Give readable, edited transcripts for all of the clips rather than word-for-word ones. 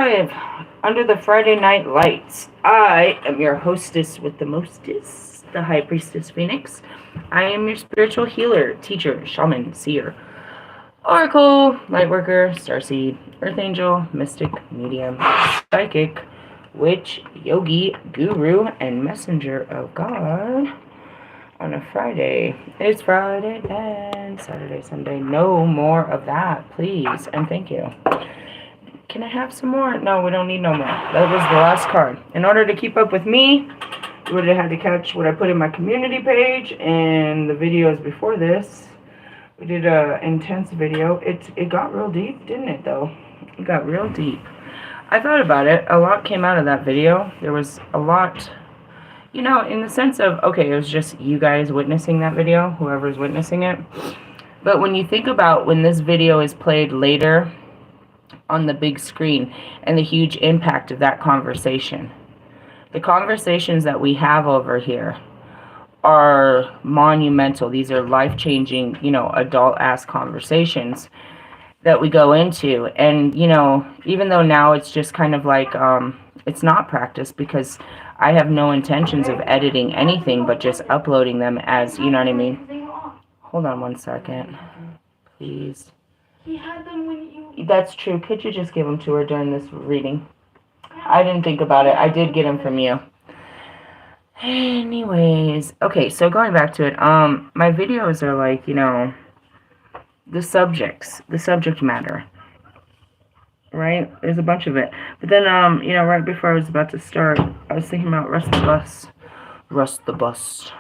Live under the Friday night lights. I am your hostess with the mostest, the High Priestess Phoenix. I am your spiritual healer, teacher, shaman, seer, oracle, lightworker, starseed, earth angel, mystic, medium, psychic, witch, yogi, guru, and messenger of God on a Friday. It's Friday and Saturday, Sunday. No more of that, please, and thank you. Can I have some more? No, we don't need no more. That was the last card. In order to keep up with me, you would have had to catch what I put in my community page and the videos before this. We did an intense video. It got real deep, didn't it, though? It got real deep. I thought about it. A lot came out of that video. There was a lot, you know, in the sense of, okay, it was just you guys witnessing that video, whoever's witnessing it. But when you think about when this video is played later on the big screen and the huge impact of that conversation. The conversations that we have over here are monumental. These are life-changing, you know, adult-ass conversations that we go into. And, you know, even though now it's just kind of like, it's not practice because I have no intentions of editing anything but just uploading them as, you know what I mean? Hold on one second, please. He had them when you... That's true. Could you just give them to her during this reading? I didn't think about it. I did get them from you. Anyways. Okay, so going back to it. My videos are like, you know, the subjects. The subject matter. Right? There's a bunch of it. But then, you know, right before I was about to start, I was thinking about Rust the Bus. Rust the Bus.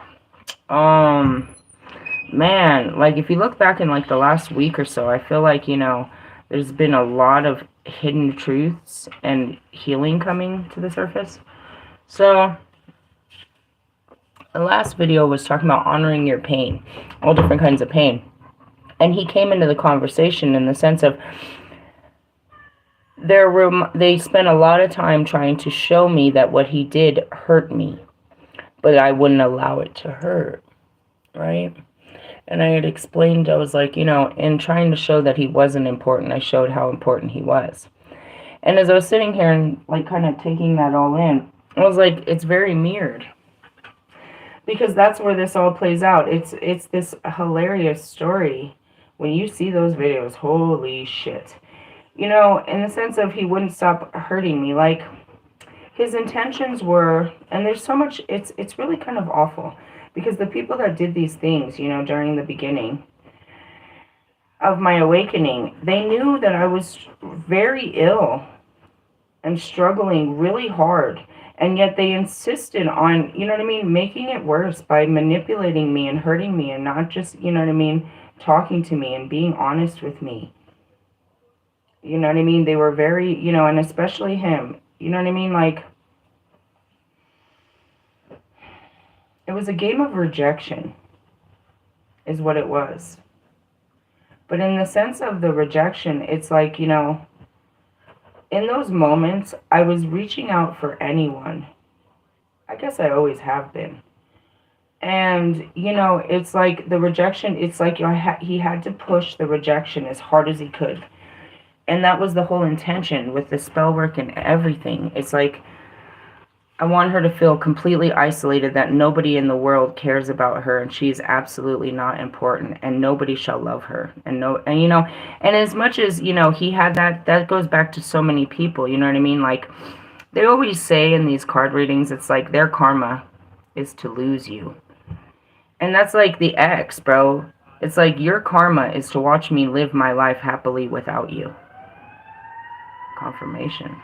Man, like, if you look back in, like, the last week or so, I feel like, you know, there's been a lot of hidden truths and healing coming to the surface. So, the last video was talking about honoring your pain, all different kinds of pain. And he came into the conversation in the sense of, they spent a lot of time trying to show me that what he did hurt me, but I wouldn't allow it to hurt, right? And I had explained, I was like, you know, in trying to show that he wasn't important, I showed how important he was. And as I was sitting here and, like, kind of taking that all in, I was like, it's very mirrored. Because that's where this all plays out. It's this hilarious story. When you see those videos, holy shit. You know, in the sense of he wouldn't stop hurting me. Like, his intentions were, and there's so much, it's really kind of awful. Because the people that did these things, you know, during the beginning of my awakening, they knew that I was very ill and struggling really hard. And yet they insisted on, you know what I mean, making it worse by manipulating me and hurting me and not just, you know what I mean, talking to me and being honest with me. You know what I mean? They were very, you know, and especially him. You know what I mean? Like, it was a game of rejection, is what it was. But in the sense of the rejection, it's like, you know, in those moments, I was reaching out for anyone. I guess I always have been. And, you know, it's like the rejection, it's like he had to push the rejection as hard as he could. And that was the whole intention with the spell work and everything. It's like, I want her to feel completely isolated, that nobody in the world cares about her, and she is absolutely not important, and nobody shall love her. And you know, and as much as, you know, he had that goes back to so many people, you know what I mean? Like, they always say in these card readings, it's like their karma is to lose you. And that's like the ex, bro. It's like your karma is to watch me live my life happily without you. Confirmation.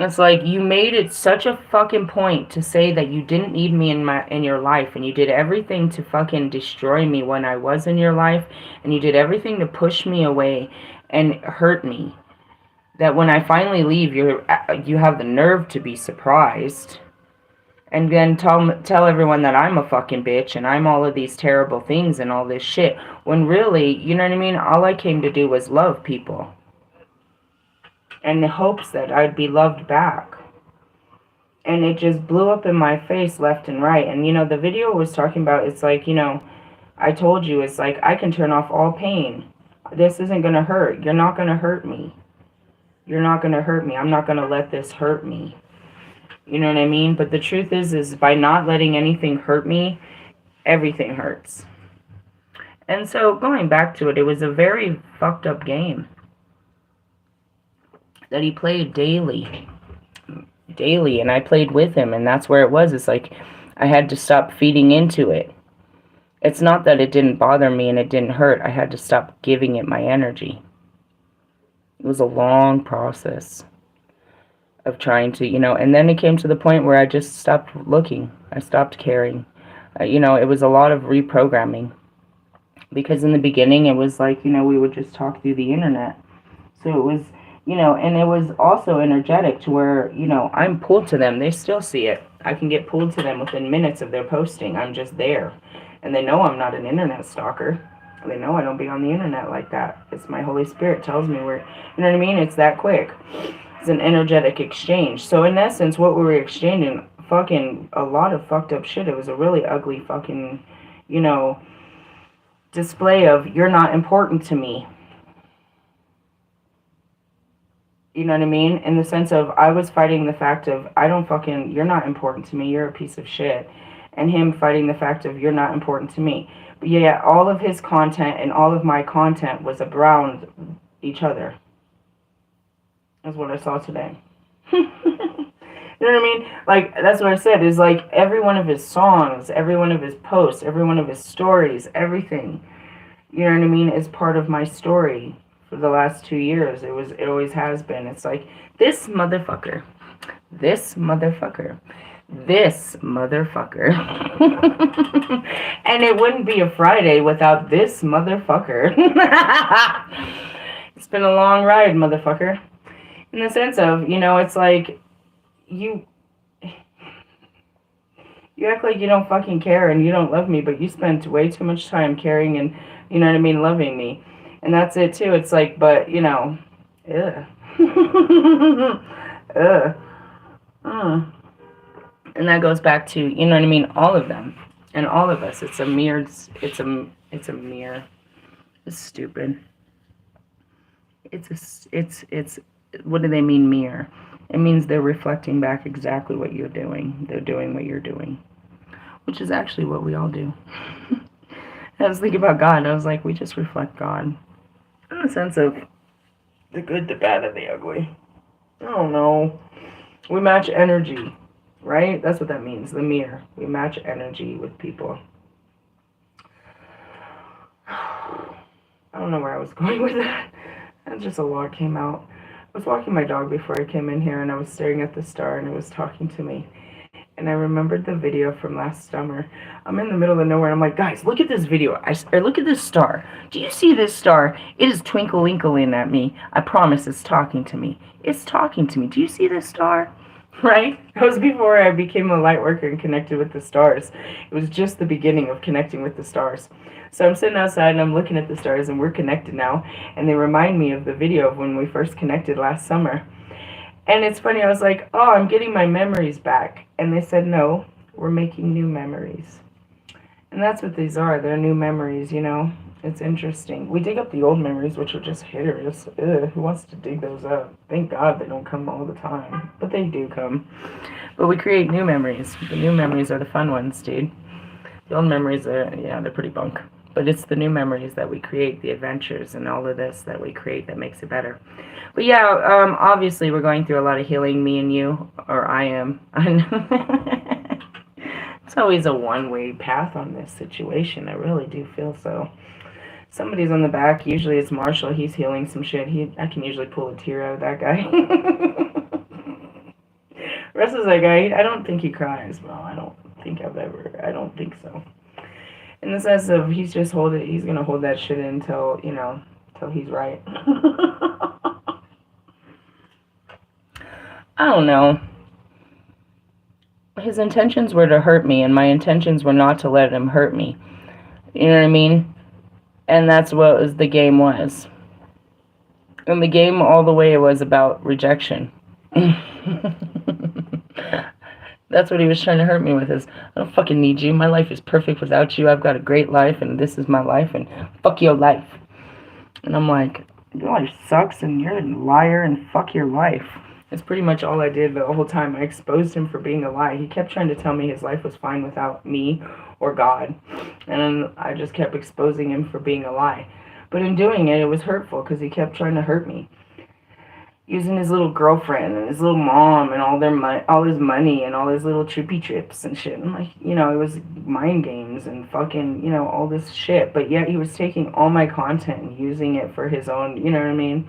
It's like, you made it such a fucking point to say that you didn't need me in your life, and you did everything to fucking destroy me when I was in your life, and you did everything to push me away and hurt me, that when I finally leave, you have the nerve to be surprised, and then tell everyone that I'm a fucking bitch, and I'm all of these terrible things and all this shit, when really, you know what I mean, all I came to do was love people. In the hopes that I'd be loved back. And it just blew up in my face left and right. And, you know, the video was talking about, it's like, you know, I told you, it's like, I can turn off all pain. This isn't going to hurt. You're not going to hurt me. You're not going to hurt me. I'm not going to let this hurt me. You know what I mean? But the truth is by not letting anything hurt me, everything hurts. And so going back to it, it was a very fucked up game that he played daily, and I played with him, and that's where it was. It's like I had to stop feeding into it. It's not that it didn't bother me and it didn't hurt. I had to stop giving it my energy. It was a long process of trying to, and then it came to the point where I just stopped looking. I stopped caring. It was a lot of reprogramming. Because in the beginning, it was like, we would just talk through the internet. So it was, and it was also energetic to where, I'm pulled to them. They still see it. I can get pulled to them within minutes of their posting. I'm just there. And they know I'm not an internet stalker. They know I don't be on the internet like that. It's my Holy Spirit tells me where, you know what I mean? It's that quick. It's an energetic exchange. So in essence, what we were exchanging, fucking a lot of fucked up shit. It was a really ugly fucking, display of, you're not important to me. You know what I mean? In the sense of, I was fighting the fact of, you're not important to me, you're a piece of shit. And him fighting the fact of, you're not important to me. But yeah, all of his content and all of my content was around each other. That's what I saw today. You know what I mean? Like, that's what I said, is like every one of his songs, every one of his posts, every one of his stories, everything, you know what I mean, is part of my story for the last 2 years. It always has been. It's like, this motherfucker, this motherfucker, this motherfucker. And it wouldn't be a Friday without this motherfucker. It's been a long ride, motherfucker. In the sense of, it's like, you act like you don't fucking care and you don't love me, but you spent way too much time caring and, you know what I mean, loving me. And that's it too. It's like, but, ugh. Ugh. And that goes back to, you know what I mean, all of them and all of us. It's a mirror. It's a mirror. It's stupid. It's what do they mean, mirror? It means they're reflecting back exactly what you're doing. They're doing what you're doing, which is actually what we all do. I was thinking about God. I was like, we just reflect God in the sense of the good, the bad, and the ugly. I don't know. We match energy, right? That's what that means, the mirror. We match energy with people. I don't know where I was going with that. And just a lot came out. I was walking my dog before I came in here, and I was staring at the star, and it was talking to me. And I remembered the video from last summer. I'm in the middle of nowhere, and I'm like, guys, look at this video. Or look at this star. Do you see this star? It is twinkle-inkling at me. I promise it's talking to me. It's talking to me. Do you see this star? Right? It was before I became a light worker and connected with the stars. It was just the beginning of connecting with the stars. So I'm sitting outside and I'm looking at the stars, and we're connected now. And they remind me of the video of when we first connected last summer. And it's funny, I was like, oh, I'm getting my memories back. And they said, no, we're making new memories. And that's what these are. They're new memories, It's interesting. We dig up the old memories, which are just hitters. Ugh, who wants to dig those up? Thank God they don't come all the time. But they do come. But we create new memories. The new memories are the fun ones, dude. The old memories are, they're pretty bunk. But it's the new memories that we create, the adventures and all of this that we create that makes it better. But yeah, obviously we're going through a lot of healing, me and you, or I am. It's always a one-way path on this situation. I really do feel so. Somebody's on the back. Usually it's Marshall. He's healing some shit. I can usually pull a tear out of that guy. Rest is that guy. I don't think he cries. Well, I don't think so. In the sense of he's gonna hold that shit in until he's right. I don't know. His intentions were to hurt me, and my intentions were not to let him hurt me. You know what I mean? And that's what the game was. And the game all the way was about rejection. That's what he was trying to hurt me with, is, I don't fucking need you. My life is perfect without you. I've got a great life, and this is my life, and fuck your life. And I'm like, Your life sucks and you're a liar and fuck your life. That's pretty much all I did the whole time. I exposed him for being a lie. He kept trying to tell me his life was fine without me or God. And then I just kept exposing him for being a lie. But in doing it, it was hurtful because he kept trying to hurt me. Using his little girlfriend and his little mom and all his money and all his little trippy trips and shit. And like, it was mind games and fucking, all this shit. But yet he was taking all my content and using it for his own, you know what I mean?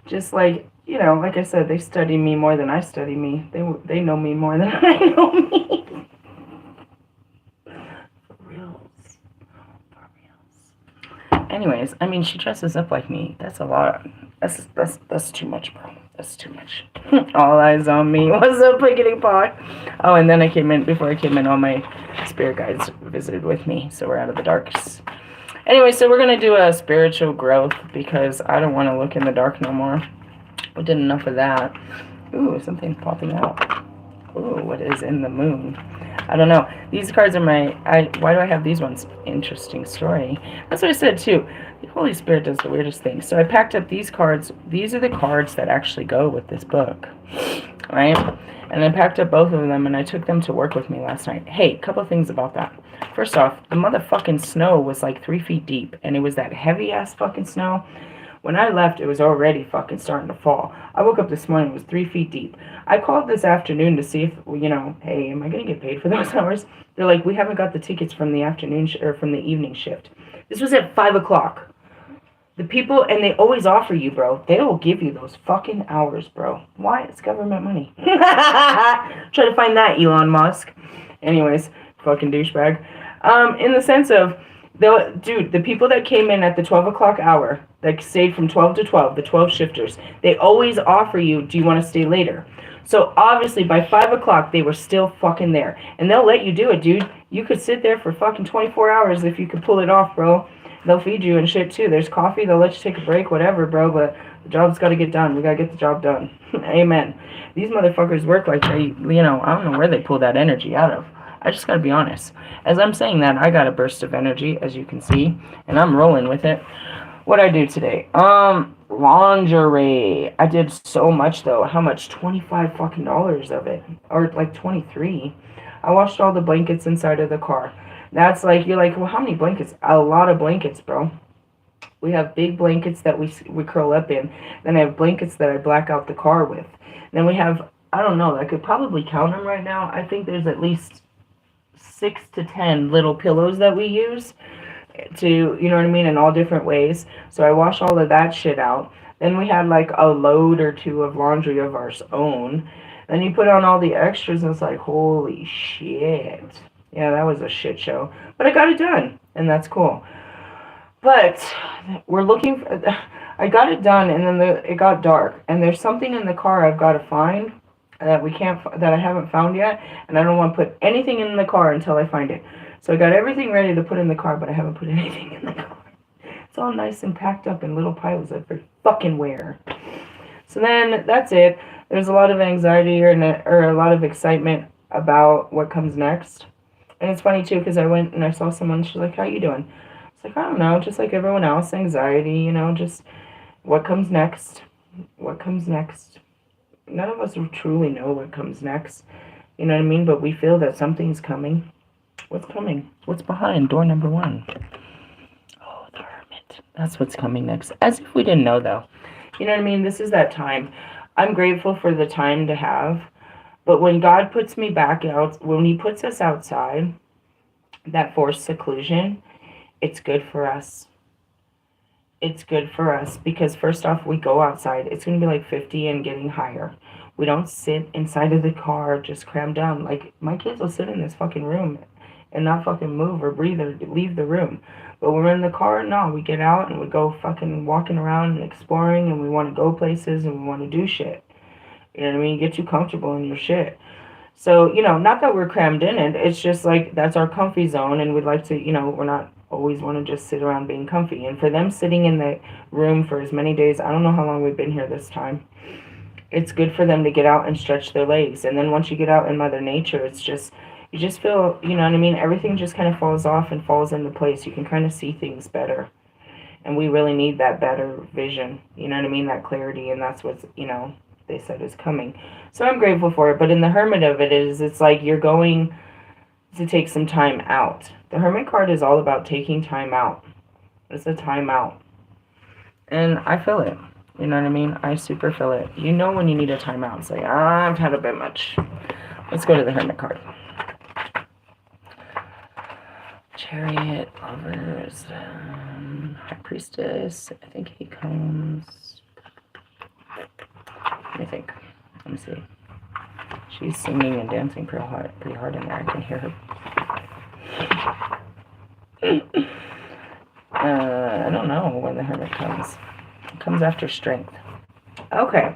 Just like, like I said, they study me more than I study me. They know me more than I know me. For reals. For reals. Anyways, I mean, she dresses up like me. That's a lot. That's too much, bro. That's too much. All eyes on me. What's up, Pickety Pot? Oh, and then before I came in, all my spirit guides visited with me, so we're out of the darks. Anyway, so we're going to do a spiritual growth because I don't want to look in the dark no more. We did enough of that. Ooh, something's popping out. Ooh, what is in the moon? I don't know. These cards are why do I have these ones? Interesting story. That's what I said, too. The Holy Spirit does the weirdest things. So I packed up these cards. These are the cards that actually go with this book. Right? And I packed up both of them, and I took them to work with me last night. Hey, a couple things about that. First off, the motherfucking snow was like 3 feet deep, and it was that heavy-ass fucking snow. When I left, it was already fucking starting to fall. I woke up this morning, it was 3 feet deep. I called this afternoon to see if, hey, am I going to get paid for those hours? They're like, we haven't got the tickets from the afternoon or from the evening shift. This was at 5 o'clock. The people, and they always offer you, bro. They will give you those fucking hours, bro. Why? It's government money. Try to find that, Elon Musk. Anyways, fucking douchebag. In the sense of, the people that came in at the 12 o'clock hour, that stayed from 12 to 12, the 12 shifters, they always offer you, do you want to stay later? So obviously by 5 o'clock, they were still fucking there. And they'll let you do it, dude. You could sit there for fucking 24 hours if you could pull it off, bro. They'll feed you and shit too. There's coffee, they'll let you take a break, whatever, bro, but the job's got to get done. We got to get the job done. Amen. These motherfuckers work like they, I don't know where they pull that energy out of. I just got to be honest. As I'm saying that, I got a burst of energy, as you can see, and I'm rolling with it. What'd I do today? Lingerie. I did so much, though. How much? $25 fucking dollars of it. Or like 23. I washed all the blankets inside of the car. That's like, you're like, well, how many blankets? A lot of blankets, bro. We have big blankets that we curl up in. Then I have blankets that I black out the car with. Then we have, I don't know, I could probably count them right now. I think there's at least 6 to 10 little pillows that we use to, you know what I mean, in all different ways. So I wash all of that shit out. Then we had like a load or two of laundry of our own. Then you put on all the extras and it's like, holy shit. Yeah, that was a shit show. But I got it done, and that's cool. But we're looking for... I got it done, and then it got dark. And there's something in the car I've got to find that I haven't found yet. And I don't want to put anything in the car until I find it. So I got everything ready to put in the car, but I haven't put anything in the car. It's all nice and packed up in little piles that I fucking wear. So then, that's it. There's a lot of anxiety or a lot of excitement about what comes next. And it's funny, too, because I went and I saw someone, she's like, how you doing? It's like, I don't know, just like everyone else, anxiety, just what comes next? What comes next? None of us truly know what comes next, you know what I mean? But we feel that something's coming. What's coming? What's behind door number 1? Oh, the hermit. That's what's coming next. As if we didn't know, though. You know what I mean? This is that time. I'm grateful for the time to have. But when God puts me back out, when he puts us outside, that forced seclusion, it's good for us. It's good for us because first off, we go outside. It's going to be like 50 and getting higher. We don't sit inside of the car just crammed down. Like, my kids will sit in this fucking room and not fucking move or breathe or leave the room. But when we're in the car, no, we get out and we go fucking walking around and exploring and we want to go places and we want to do shit. You know what I mean? Get you comfortable in your shit. So, not that we're crammed in it. It's just like that's our comfy zone. And we'd like to, we're not always want to just sit around being comfy. And for them sitting in the room for as many days, I don't know how long we've been here this time. It's good for them to get out and stretch their legs. And then once you get out in Mother Nature, it's just, you just feel, you know what I mean? Everything just kind of falls off and falls into place. You can kind of see things better. And we really need that better vision, you know what I mean? That clarity, and that's what's, they said is coming. So I'm grateful for it. But in the Hermit of it is, it's like you're going to take some time out. The Hermit card is all about taking time out. It's a time out. And I feel it. You know what I mean? I super feel it. You know when you need a time out. It's like, I've had a bit much. Let's go to the Hermit card. Chariot, Lovers, High Priestess. I think he comes. Let me think. Let me see. She's singing and dancing pretty hard in there. I can hear her. I don't know when the Hermit comes. It comes after Strength. Okay.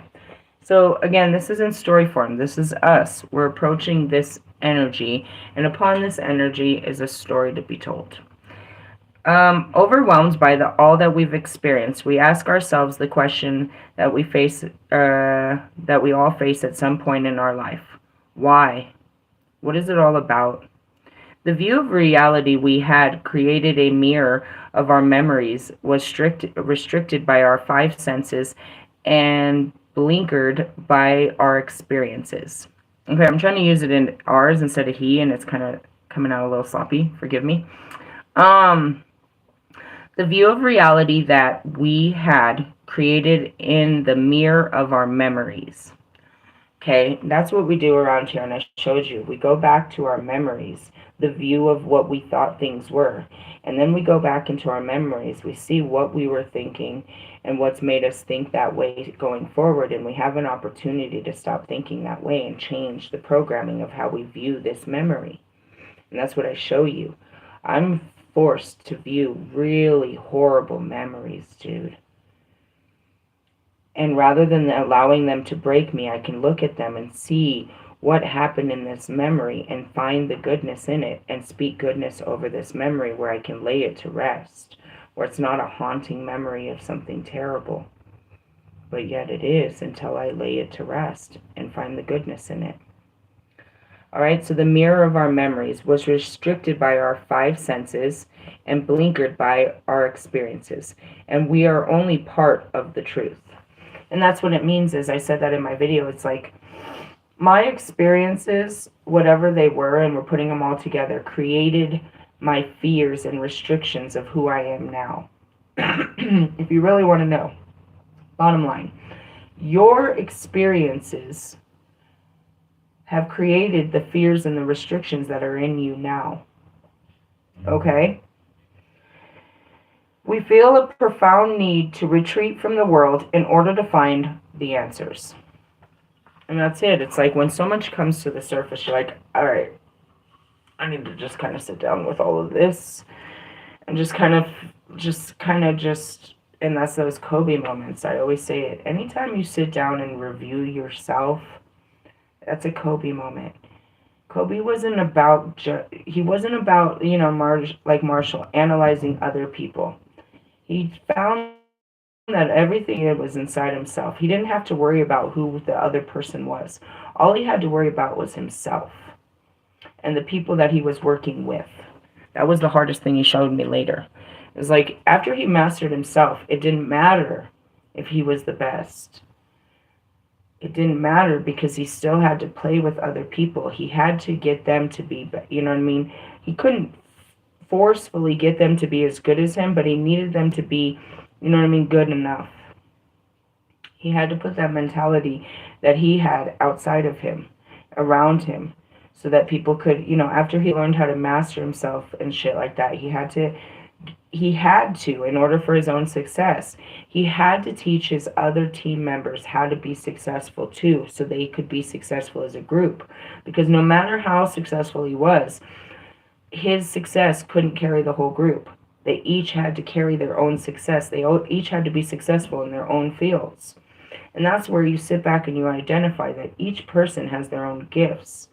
So again, this is in story form. This is us. We're approaching this energy, and upon this energy is a story to be told. Overwhelmed by all that we've experienced, we ask ourselves the question that we face, that we all face at some point in our life: why? What is it all about? The view of reality we had created a mirror of our memories, was restricted by our five senses, and blinkered by our experiences. Okay, I'm trying to use it in ours instead of he, and it's kind of coming out a little sloppy. Forgive me. The view of reality that we had created in the mirror of our memories. Okay, that's what we do around here, and I showed you. We go back to our memories, the view of what we thought things were. And then we go back into our memories. We see what we were thinking and what's made us think that way going forward. And we have an opportunity to stop thinking that way and change the programming of how we view this memory. And that's what I show you. I'm forced to view really horrible memories, dude. And rather than allowing them to break me, I can look at them and see what happened in this memory and find the goodness in it and speak goodness over this memory, where I can lay it to rest, where it's not a haunting memory of something terrible. But yet it is, until I lay it to rest and find the goodness in it. All right, so the mirror of our memories was restricted by our five senses and blinkered by our experiences. And we are only part of the truth. And that's what it means. As I said that in my video, it's like my experiences, whatever they were, and we're putting them all together, created my fears and restrictions of who I am now. If you really want to know, bottom line, your experiences have created the fears and the restrictions that are in you now. Okay? We feel a profound need to retreat from the world in order to find the answers. And that's it. It's like when so much comes to the surface, you're like, all right, I need to just kind of sit down with all of this and just and that's those Kobe moments. I always say it. Anytime you sit down and review yourself, that's a Kobe moment. Kobe wasn't about, he wasn't about, like Marshall, analyzing other people. He found that everything was inside himself. He didn't have to worry about who the other person was. All he had to worry about was himself and the people that he was working with. That was the hardest thing he showed me later. It was like, after he mastered himself, it didn't matter if he was the best. It didn't matter, because he still had to play with other people. He had to get them to be, you know what I mean? He couldn't forcefully get them to be as good as him, but he needed them to be, you know what I mean, good enough. He had to put that mentality that he had outside of him, around him, so that people could, after he learned how to master himself and shit like that, he had to, in order for his own success, he had to teach his other team members how to be successful too, so they could be successful as a group. Because no matter how successful he was, his success couldn't carry the whole group. They each had to carry their own success. They each had to be successful in their own fields. And that's where you sit back and you identify that each person has their own gifts.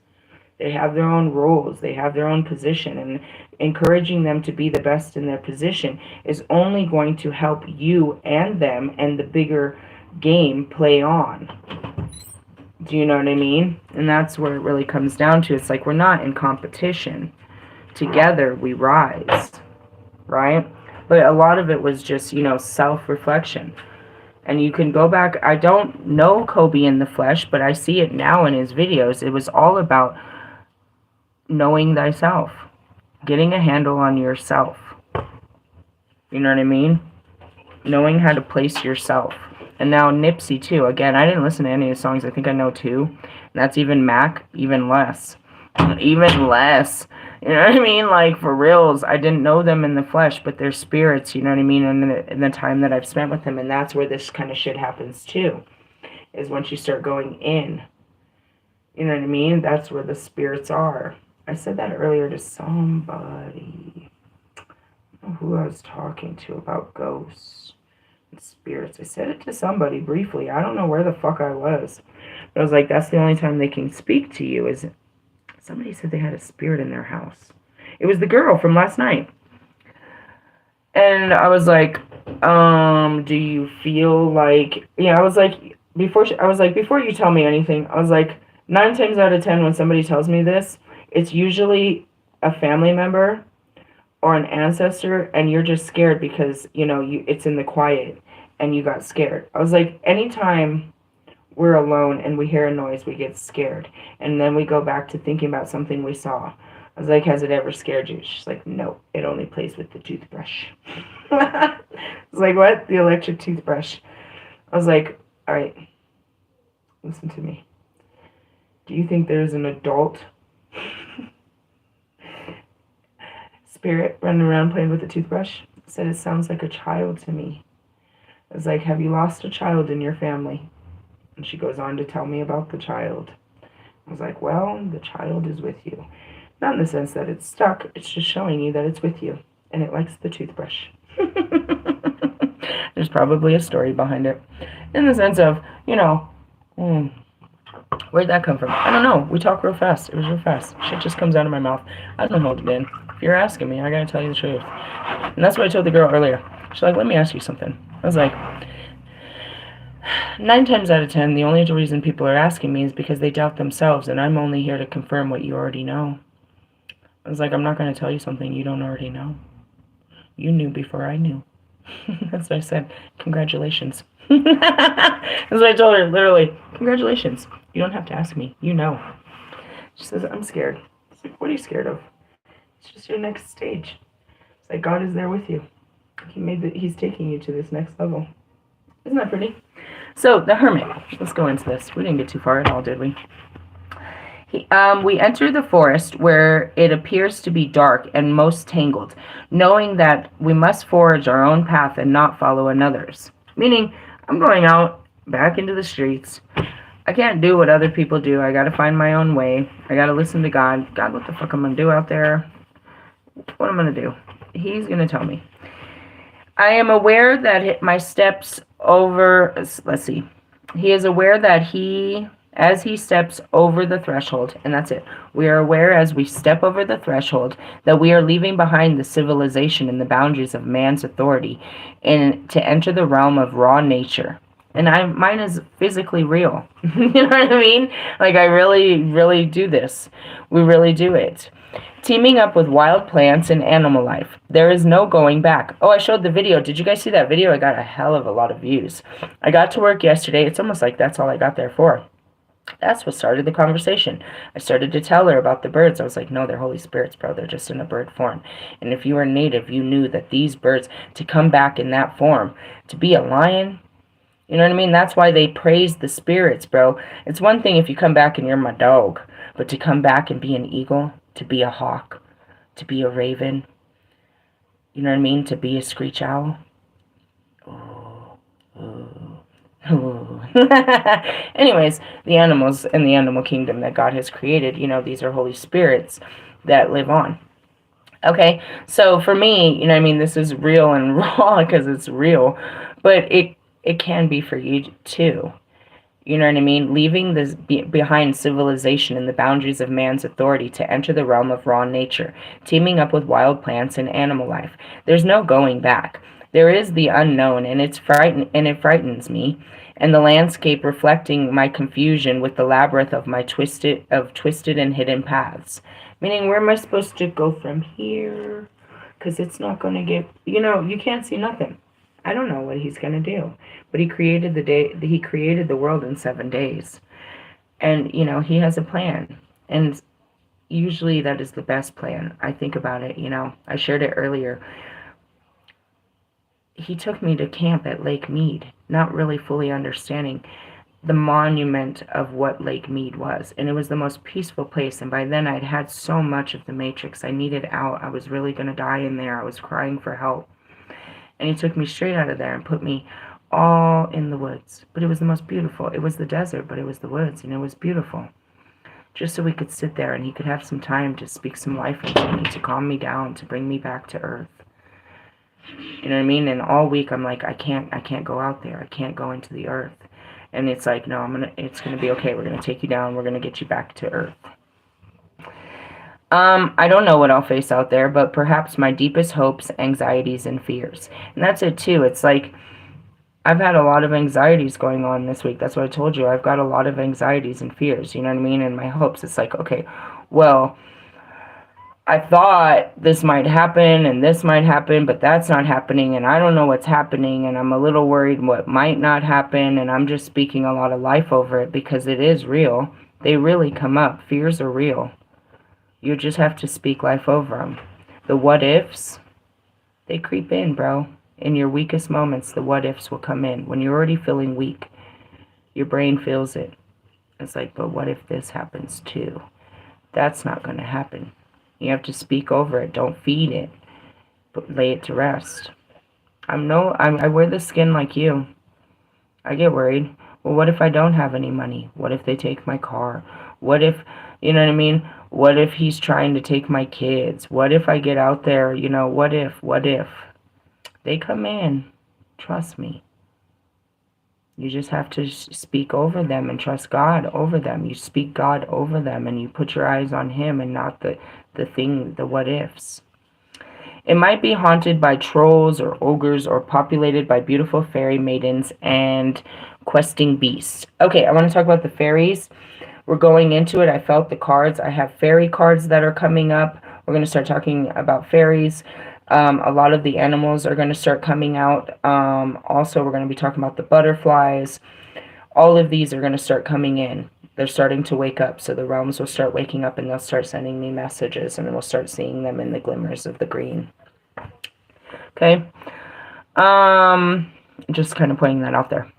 They have their own roles. They have their own position. And encouraging them to be the best in their position is only going to help you and them and the bigger game play on. Do you know what I mean? And that's where it really comes down to. It's like we're not in competition. Together we rise, right? But a lot of it was just, self-reflection. And you can go back. I don't know Kobe in the flesh, but I see it now in his videos. It was all about knowing thyself, getting a handle on yourself. You know what I mean? Knowing how to place yourself. And now Nipsey, too. Again, I didn't listen to any of the songs. I think I know 2. And that's even Mac, even less. Even less. You know what I mean? Like, for reals, I didn't know them in the flesh, but they're spirits, you know what I mean? And in the time that I've spent with them, and that's where this kind of shit happens, too. Is once you start going in. You know what I mean? That's where the spirits are. I said that earlier to somebody. I don't know who I was talking to about ghosts and spirits. I said it to somebody briefly. I don't know where the fuck I was. But I was like, that's the only time they can speak to you. Is somebody said they had a spirit in their house. It was the girl from last night. And I was like, do you feel like... Yeah, I was like, before you tell me anything, I was like, 9 times out of 10 when somebody tells me this, it's usually a family member or an ancestor, and you're just scared because, it's in the quiet, and you got scared. I was like, anytime we're alone and we hear a noise, we get scared. And then we go back to thinking about something we saw. I was like, has it ever scared you? She's like, no, it only plays with the toothbrush. I was like, what? The electric toothbrush. I was like, all right, listen to me. Do you think there's an adult spirit running around playing with a toothbrush? I said, it sounds like a child to me. I was like, have you lost a child in your family? And she goes on to tell me about the child. I was like, well, the child is with you. Not in the sense that it's stuck. It's just showing you that it's with you. And it likes the toothbrush. There's probably a story behind it. In the sense of, where'd that come from? I don't know. We talk real fast. It was real fast. Shit just comes out of my mouth. I don't hold it in. If you're asking me, I gotta tell you the truth. And that's what I told the girl earlier. She's like, let me ask you something. I was like, 9 times out of 10, the only reason people are asking me is because they doubt themselves, and I'm only here to confirm what you already know. I was like, I'm not going to tell you something you don't already know. You knew before I knew. That's what I said. Congratulations. That's what I told her, literally. Congratulations. You don't have to ask me. You know. She says, I'm scared. I was like, what are you scared of? It's just your next stage. It's like God is there with you. He's taking you to this next level. Isn't that pretty? So, the hermit. Let's go into this. We didn't get too far at all, did we? We enter the forest where it appears to be dark and most tangled, knowing that we must forge our own path and not follow another's. Meaning, I'm going out back into the streets. I can't do what other people do. I gotta find my own way. I gotta listen to God. God, what the fuck I'm gonna do out there? What I'm gonna do? He's gonna tell me. I am aware that my steps over... Let's see. He is aware that as he steps over the threshold, and that's it. We are aware as we step over the threshold that we are leaving behind the civilization and the boundaries of man's authority and to enter the realm of raw nature. And mine is physically real. You know what I mean? Like, I really, really do this. We really do it. Teaming up with wild plants and animal life. There is no going back. Oh, I showed the video. Did you guys see that video? I got a hell of a lot of views. I got to work yesterday. It's almost like that's all I got there for. That's what started the conversation. I started to tell her about the birds. I was like, no, they're Holy Spirits, bro. They're just in a bird form. And if you were native, you knew that these birds, to come back in that form, to be a lion, you know what I mean? That's why they praise the spirits, bro. It's one thing if you come back and you're my dog, but to come back and be an eagle, to be a hawk, to be a raven, you know what I mean? To be a screech owl. Oh, oh. Ooh. Anyways, the animals in the animal kingdom that God has created, these are Holy Spirits that live on. Okay, so for me, you know what I mean, this is real and raw because it's real, but it can be for you too. You know what I mean? Leaving this behind civilization and the boundaries of man's authority to enter the realm of raw nature, teaming up with wild plants and animal life. There's no going back. There is the unknown, and it frightens me, and the landscape reflecting my confusion with the labyrinth of my twisted and hidden paths. Meaning, where am I supposed to go from here? because it's not going to get, you can't see nothing. I don't know what he's going to do. But he created the world in 7 days. And, he has a plan. And usually that is the best plan. I think about it, I shared it earlier. He took me to camp at Lake Mead, not really fully understanding the monument of what Lake Mead was. And it was the most peaceful place. And by then I'd had so much of the Matrix. I needed out. I was really going to die in there. I was crying for help. And he took me straight out of there and put me all in the woods. But it was the most beautiful. It was the desert, but it was the woods, and it was beautiful. Just so we could sit there and he could have some time to speak some life into me, to calm me down, to bring me back to earth. You know what I mean? And all week I'm like, I can't go out there. I can't go into the earth. And it's like, no, it's gonna be okay. We're gonna take you down. We're gonna get you back to earth. I don't know what I'll face out there, but perhaps my deepest hopes, anxieties, and fears. And that's it too. It's like, I've had a lot of anxieties going on this week. That's what I told you. I've got a lot of anxieties and fears, you know what I mean? And my hopes, it's like, okay, well, I thought this might happen and this might happen, but that's not happening, and I don't know what's happening, and I'm a little worried what might not happen, and I'm just speaking a lot of life over it because it is real. They really come up. Fears are real. You just have to speak life over them. The what ifs, they creep in, bro. In your weakest moments, the what ifs will come in. When you're already feeling weak, your brain feels it. It's like, but what if this happens too? That's not going to happen. You have to speak over it. Don't feed it, but lay it to rest. I wear the skin like you. I get worried. Well, what if I don't have any money? What if they take my car? What if, you know what I mean? What if he's trying to take my kids? What if I get out there? What if? They come in. Trust me. You just have to speak over them and trust God over them. You speak God over them and you put your eyes on him and not the what ifs. It might be haunted by trolls or ogres or populated by beautiful fairy maidens and questing beasts. Okay, I want to talk about the fairies. We're going into it. I felt the cards. I have fairy cards that are coming up. We're going to start talking about fairies. A lot of the animals are going to start coming out. Also, we're going to be talking about the butterflies. All of these are going to start coming in. They're starting to wake up. So the realms will start waking up and they'll start sending me messages. And then we'll start seeing them in the glimmers of the green. Okay? Just kind of putting that out there.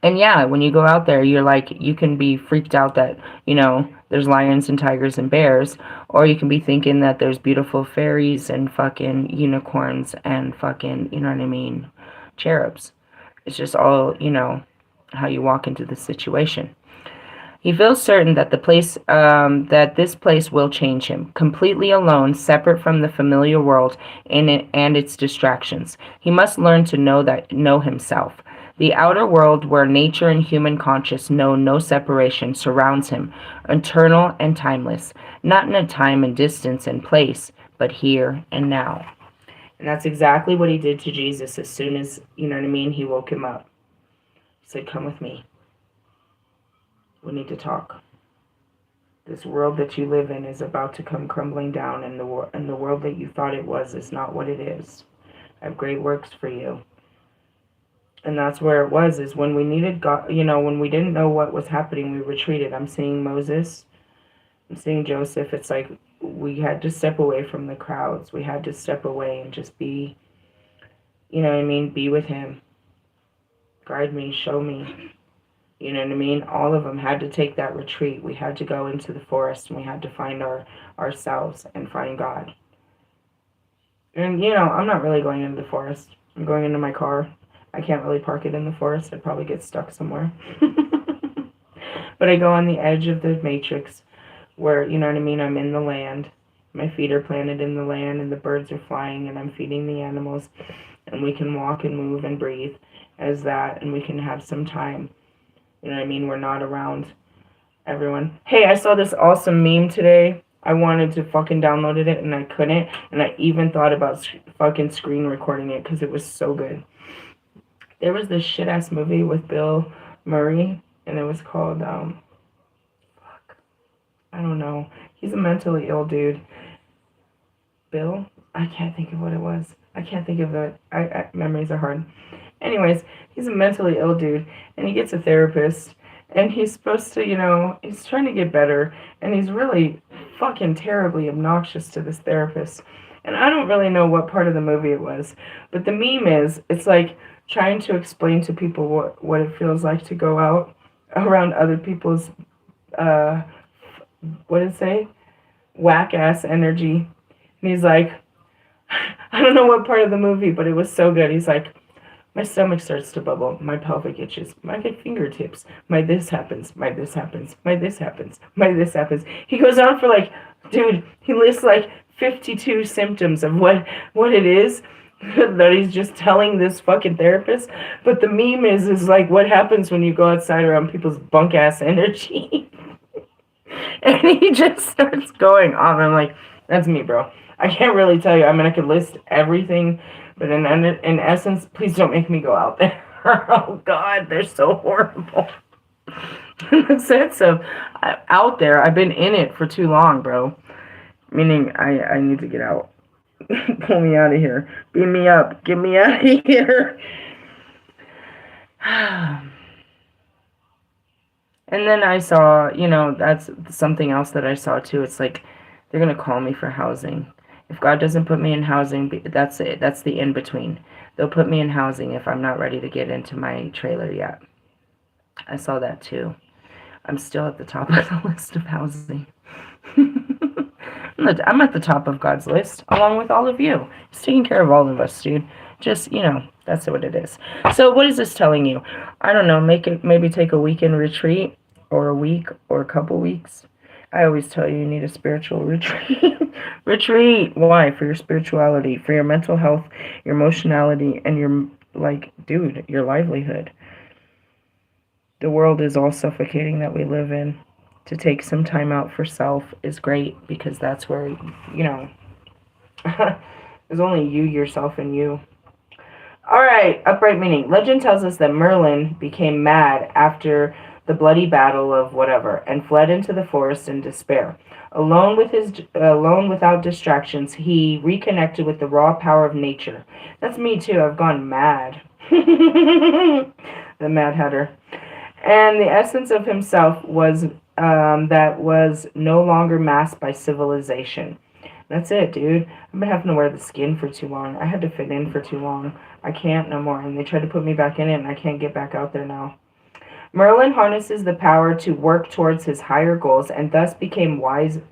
And yeah, when you go out there, you're like, you can be freaked out that, there's lions and tigers and bears, or you can be thinking that there's beautiful fairies and fucking unicorns and fucking, you know what I mean, cherubs. It's just all, how you walk into the situation. He feels certain that this place will change him, completely alone, separate from the familiar world and its distractions. He must learn to know himself. The outer world, where nature and human conscious know no separation, surrounds him, eternal and timeless, not in a time and distance and place, but here and now. And that's exactly what he did to Jesus as soon as, you know what I mean, he woke him up. He said, come with me. We need to talk. This world that you live in is about to come crumbling down, and the world that you thought it was is not what it is. I have great works for you. And that's where it was, is when we needed God, when we didn't know what was happening, we retreated. I'm seeing Moses. I'm seeing Joseph. It's like we had to step away from the crowds. We had to step away and just be, you know what I mean, be with him. Guide me, show me. You know what I mean? All of them had to take that retreat. We had to go into the forest and we had to find ourselves and find God. And, I'm not really going into the forest. I'm going into my car. I can't really park it in the forest. I'd probably get stuck somewhere. But I go on the edge of the matrix where, you know what I mean, I'm in the land. My feet are planted in the land and the birds are flying and I'm feeding the animals. And we can walk and move and breathe as that, and we can have some time. You know what I mean? We're not around everyone. Hey, I saw this awesome meme today. I wanted to fucking download it and I couldn't. And I even thought about fucking screen recording it because it was so good. There was this shit-ass movie with Bill Murray, and it was called, I don't know. He's a mentally ill dude. Bill? I can't think of what it was. I can't think of it. Memories are hard. Anyways, he's a mentally ill dude, and he gets a therapist, and he's supposed to, he's trying to get better, and he's really fucking terribly obnoxious to this therapist. And I don't really know what part of the movie it was, but the meme is, it's like trying to explain to people what it feels like to go out around other people's, what did it say? Whack ass energy. And he's like, I don't know what part of the movie, but it was so good. He's like, my stomach starts to bubble, my pelvic itches, my fingertips, my this happens, my this happens, my this happens, my this happens. He goes on for like, dude, he lists like 52 symptoms of what it is that he's just telling this fucking therapist. But the meme is like what happens when you go outside around people's bunk ass energy. And he just starts going off. I'm like, that's me, bro. I can't really tell you. I mean, I could list everything, but in essence, please don't make me go out there. Oh, God, they're so horrible. In the sense of out there, I've been in it for too long, bro. Meaning, I need to get out. Pull me out of here. Beam me up. Get me out of here. And then I saw, that's something else that I saw too. It's like they're going to call me for housing. If God doesn't put me in housing, that's it. That's the in-between. They'll put me in housing if I'm not ready to get into my trailer yet. I saw that too. I'm still at the top of the list of housing. I'm at the top of God's list, along with all of you. He's taking care of all of us, dude. Just, that's what it is. So what is this telling you? I don't know. Maybe take a weekend retreat, or a week, or a couple weeks. I always tell you need a spiritual retreat. Retreat. Why? For your spirituality, for your mental health, your emotionality, and your, your livelihood. The world is all suffocating that we live in. To take some time out for self is great, because that's where, there's only you, yourself, and you. Alright, upright meaning. Legend tells us that Merlin became mad after the bloody battle of whatever, and fled into the forest in despair. Alone without distractions, he reconnected with the raw power of nature. That's me too, I've gone mad. The Mad Hatter. And the essence of himself was that was no longer masked by civilization. That's it, dude. I've been having to wear the skin for too long. I had to fit in for too long. I can't no more. And they tried to put me back in it, and I can't get back out there now. Merlin harnesses the power to work towards his higher goals, and thus became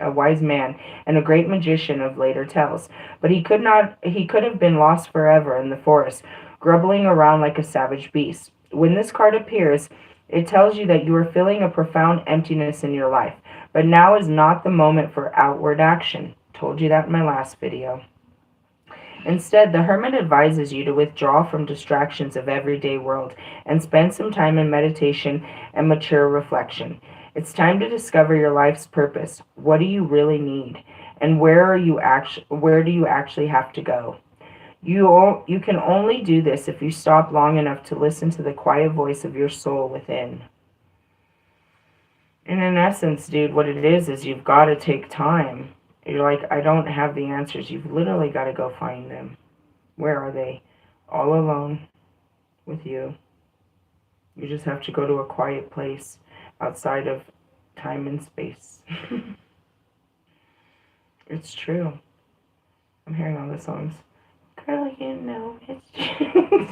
a wise man and a great magician of later tales. But he could have been lost forever in the forest, grubbling around like a savage beast. When this card appears, it tells you that you are feeling a profound emptiness in your life, but now is not the moment for outward action. Told you that in my last video. Instead, the hermit advises you to withdraw from distractions of everyday world and spend some time in meditation and mature reflection. It's time to discover your life's purpose. What do you really need? And where do you actually have to go? You can only do this if you stop long enough to listen to the quiet voice of your soul within. And in essence, dude, what it is you've got to take time. You're like, I don't have the answers. You've literally got to go find them. Where are they? All alone with you. You just have to go to a quiet place outside of time and space. It's true. I'm hearing all the songs. Girl, it's true.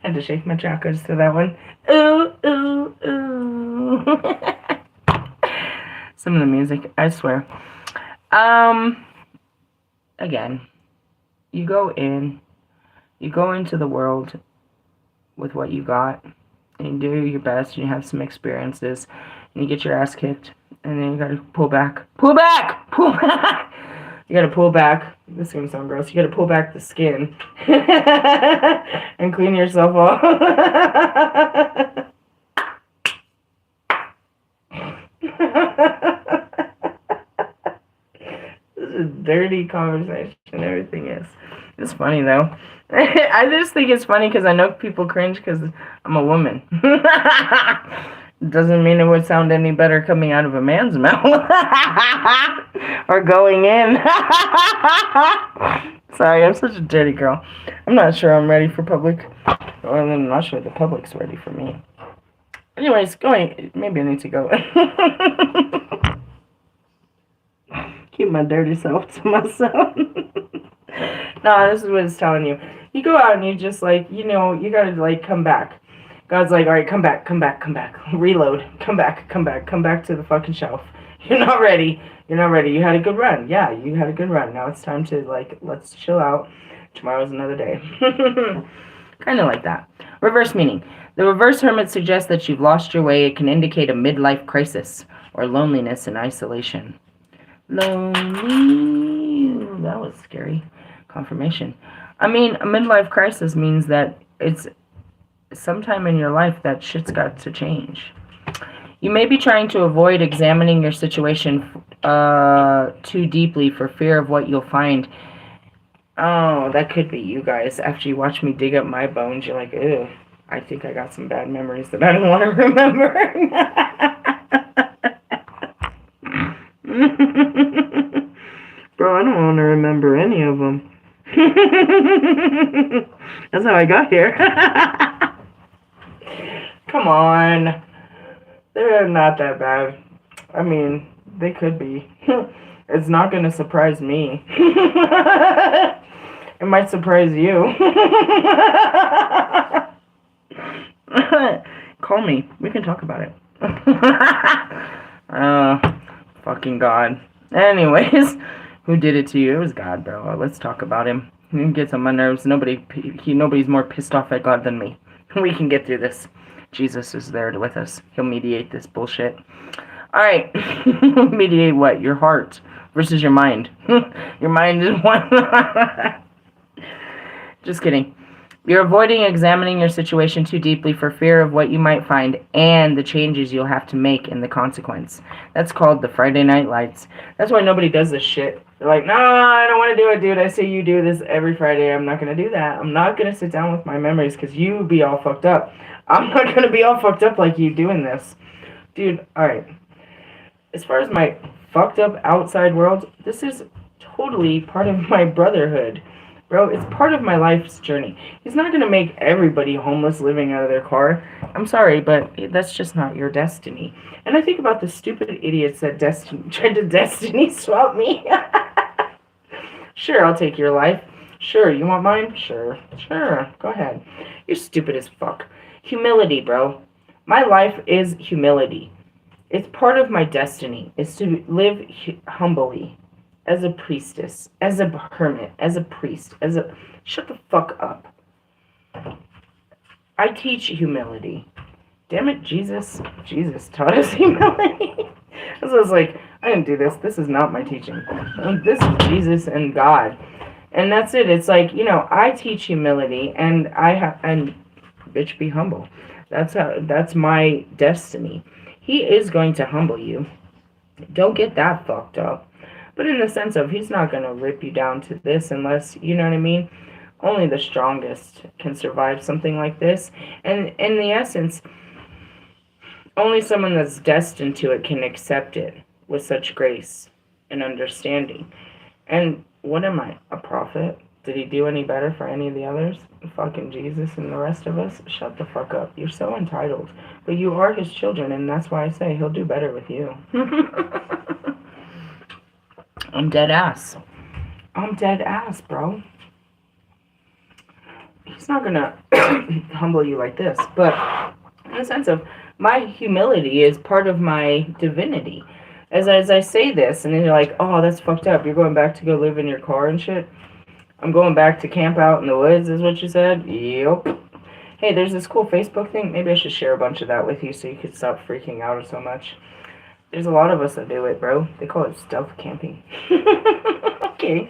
Had to shake my chakras to that one. Ooh, ooh, ooh. Some of the music, I swear. Again, you go into the world with what you got, and you do your best, and you have some experiences, and you get your ass kicked, and then you gotta pull back. Pull back! Pull back! You gotta pull back. This is gonna sound gross. You gotta pull back the skin and clean yourself off. This is dirty conversation. Everything is. It's funny though. I just think it's funny because I know people cringe because I'm a woman. Doesn't mean it would sound any better coming out of a man's mouth. Or going in. Sorry, I'm such a dirty girl. I'm not sure I'm ready for public. Or I'm not sure the public's ready for me. Anyways, maybe I need to go. Keep my dirty self to myself. No, this is what it's telling you. You go out and you just like, you gotta like come back. God's like, all right, come back. Reload. Come back to the fucking shelf. You're not ready. You had a good run. Yeah, you had a good run. Now it's time to like, let's chill out. Tomorrow's another day. Kind of like that. Reverse meaning. The reverse hermit suggests that you've lost your way. It can indicate a midlife crisis or loneliness and isolation. Lonely. That was scary. Confirmation. I mean, a midlife crisis means that it's sometime in your life that shit's got to change. You may be trying to avoid examining your situation too deeply for fear of what you'll find. Oh, that could be you guys. After you watch me dig up my bones, you're like, ew, I think I got some bad memories that I don't want to remember. Bro, I don't want to remember any of them. That's how I got here. Come on. They're not that bad. I mean, they could be. It's not going to surprise me. It might surprise you. Call me. We can talk about it. Fucking God. Anyways, who did it to you? It was God, bro. Let's talk about him. He gets on my nerves. Nobody's more pissed off at God than me. We can get through this. Jesus is there with us. He'll mediate this bullshit. Alright. Mediate what? Your heart versus your mind. Your mind is one. Just kidding. You're avoiding examining your situation too deeply for fear of what you might find and the changes you'll have to make in the consequence. That's called the Friday Night Lights. That's why nobody does this shit. They're like, no, I don't want to do it, dude. I say you do this every Friday. I'm not going to do that. I'm not going to sit down with my memories because you be all fucked up. I'm not going to be all fucked up like you doing this. Dude, alright. As far as my fucked up outside world, this is totally part of my brotherhood. Bro, it's part of my life's journey. He's not going to make everybody homeless living out of their car. I'm sorry, but that's just not your destiny. And I think about the stupid idiots that tried to destiny swap me. Sure, I'll take your life. Sure, you want mine? Sure, go ahead. You're stupid as fuck. Humility, bro. My life is humility. It's part of my destiny, is to live humbly. As a priestess, as a hermit, as a priest, shut the fuck up. I teach humility. Damn it, Jesus taught us humility. So I was like, I didn't do this. This is not my teaching. This is Jesus and God. And that's it. It's like, I teach humility and and bitch, be humble. That's my destiny. He is going to humble you. Don't get that fucked up. But in the sense of, he's not going to rip you down to this unless, you know what I mean? Only the strongest can survive something like this. And in the essence, only someone that's destined to it can accept it with such grace and understanding. And what am I, a prophet? Did he do any better for any of the others? Fucking Jesus and the rest of us? Shut the fuck up. You're so entitled. But you are his children, and that's why I say he'll do better with you. I'm dead ass. Bro. He's not gonna humble you like this, but in the sense of, my humility is part of my divinity. As I say this, and then you're like, oh, that's fucked up. You're going back to go live in your car and shit? I'm going back to camp out in the woods, is what you said? Yep. Hey, there's this cool Facebook thing. Maybe I should share a bunch of that with you so you could stop freaking out so much. There's a lot of us that do it, bro. They call it stealth camping. Okay.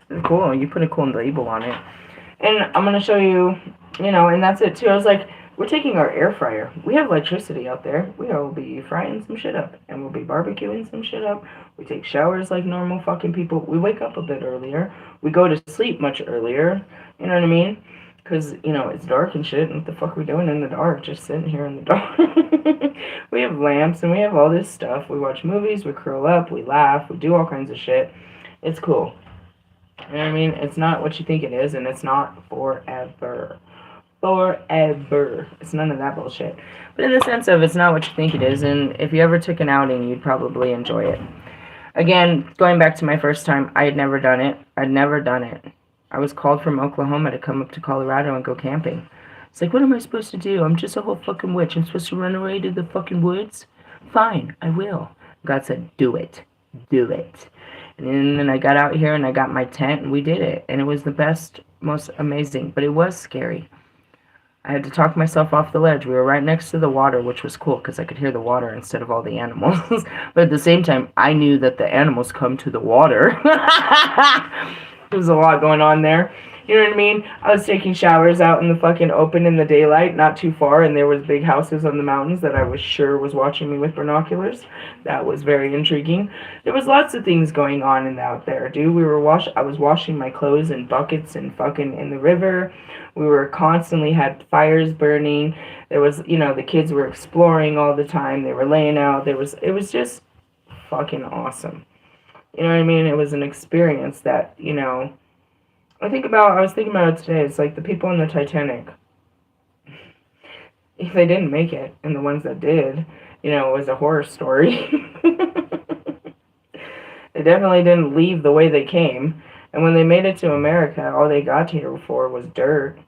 It's cool. You put a cool label on it. And I'm going to show you, and that's it too. I was like, we're taking our air fryer. We have electricity out there. We will be frying some shit up. And we'll be barbecuing some shit up. We take showers like normal fucking people. We wake up a bit earlier. We go to sleep much earlier. You know what I mean? Because, it's dark and shit, and what the fuck are we doing in the dark? Just sitting here in the dark. We have lamps, and we have all this stuff. We watch movies, we curl up, we laugh, we do all kinds of shit. It's cool. You know what I mean? It's not what you think it is, and it's not forever. Forever. It's none of that bullshit. But in the sense of it's not what you think it is, and if you ever took an outing, you'd probably enjoy it. Again, going back to my first time, I had never done it. I'd never done it. I was called from Oklahoma to come up to Colorado and go camping. It's like, what am I supposed to do? I'm just a whole fucking witch. I'm supposed to run away to the fucking woods? Fine, I will. God said, do it. Do it. And then I got out here and I got my tent and we did it. And it was the best, most amazing. But it was scary. I had to talk myself off the ledge. We were right next to the water, which was cool because I could hear the water instead of all the animals. But at the same time, I knew that the animals come to the water. There was a lot going on there. You know what I mean? I was taking showers out in the fucking open in the daylight, not too far, and there was big houses on the mountains that I was sure was watching me with binoculars. That was very intriguing. There was lots of things going on out there, dude. I was washing my clothes in buckets and fucking in the river. We were constantly had fires burning. There was, the kids were exploring all the time. They were laying out. It was just fucking awesome. You know what I mean? It was an experience that, I was thinking about it today. It's like the people in the Titanic. If they didn't make it, and the ones that did, it was a horror story. They definitely didn't leave the way they came. And when they made it to America, all they got here for was dirt.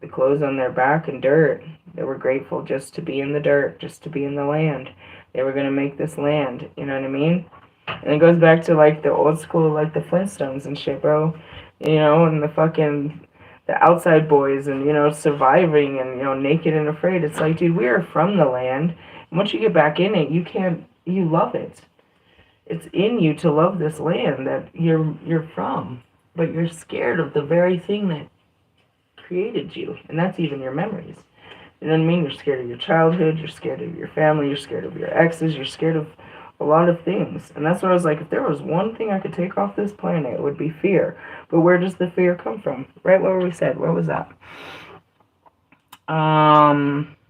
The clothes on their back and dirt. They were grateful just to be in the dirt, just to be in the land. They were going to make this land, you know what I mean? And it goes back to, like, the old school, like, the Flintstones and shit, bro. And the outside boys and, surviving and, naked and afraid. It's like, dude, we are from the land. And once you get back in it, you love it. It's in you to love this land that you're from. But you're scared of the very thing that created you. And that's even your memories. You know what I mean? You're scared of your childhood. You're scared of your family. You're scared of your exes. You're scared of a lot of things. And that's what I was like, if there was one thing I could take off this planet, it would be fear. But where does the fear come from? Right where we said. Where was that?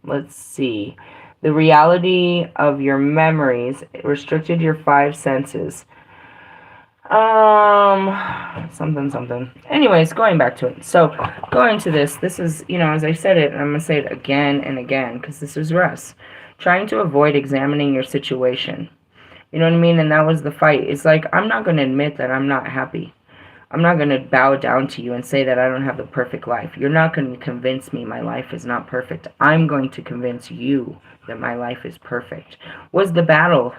Let's see. The reality of your memories restricted your 5 senses. Something. Anyways, going back to it. So, going to this is, as I said it, and I'm going to say it again and again, because this is Russ. Trying to avoid examining your situation. You know what I mean? And that was the fight. It's like, I'm not going to admit that I'm not happy. I'm not going to bow down to you and say that I don't have the perfect life. You're not going to convince me my life is not perfect. I'm going to convince you that my life is perfect. Was the battle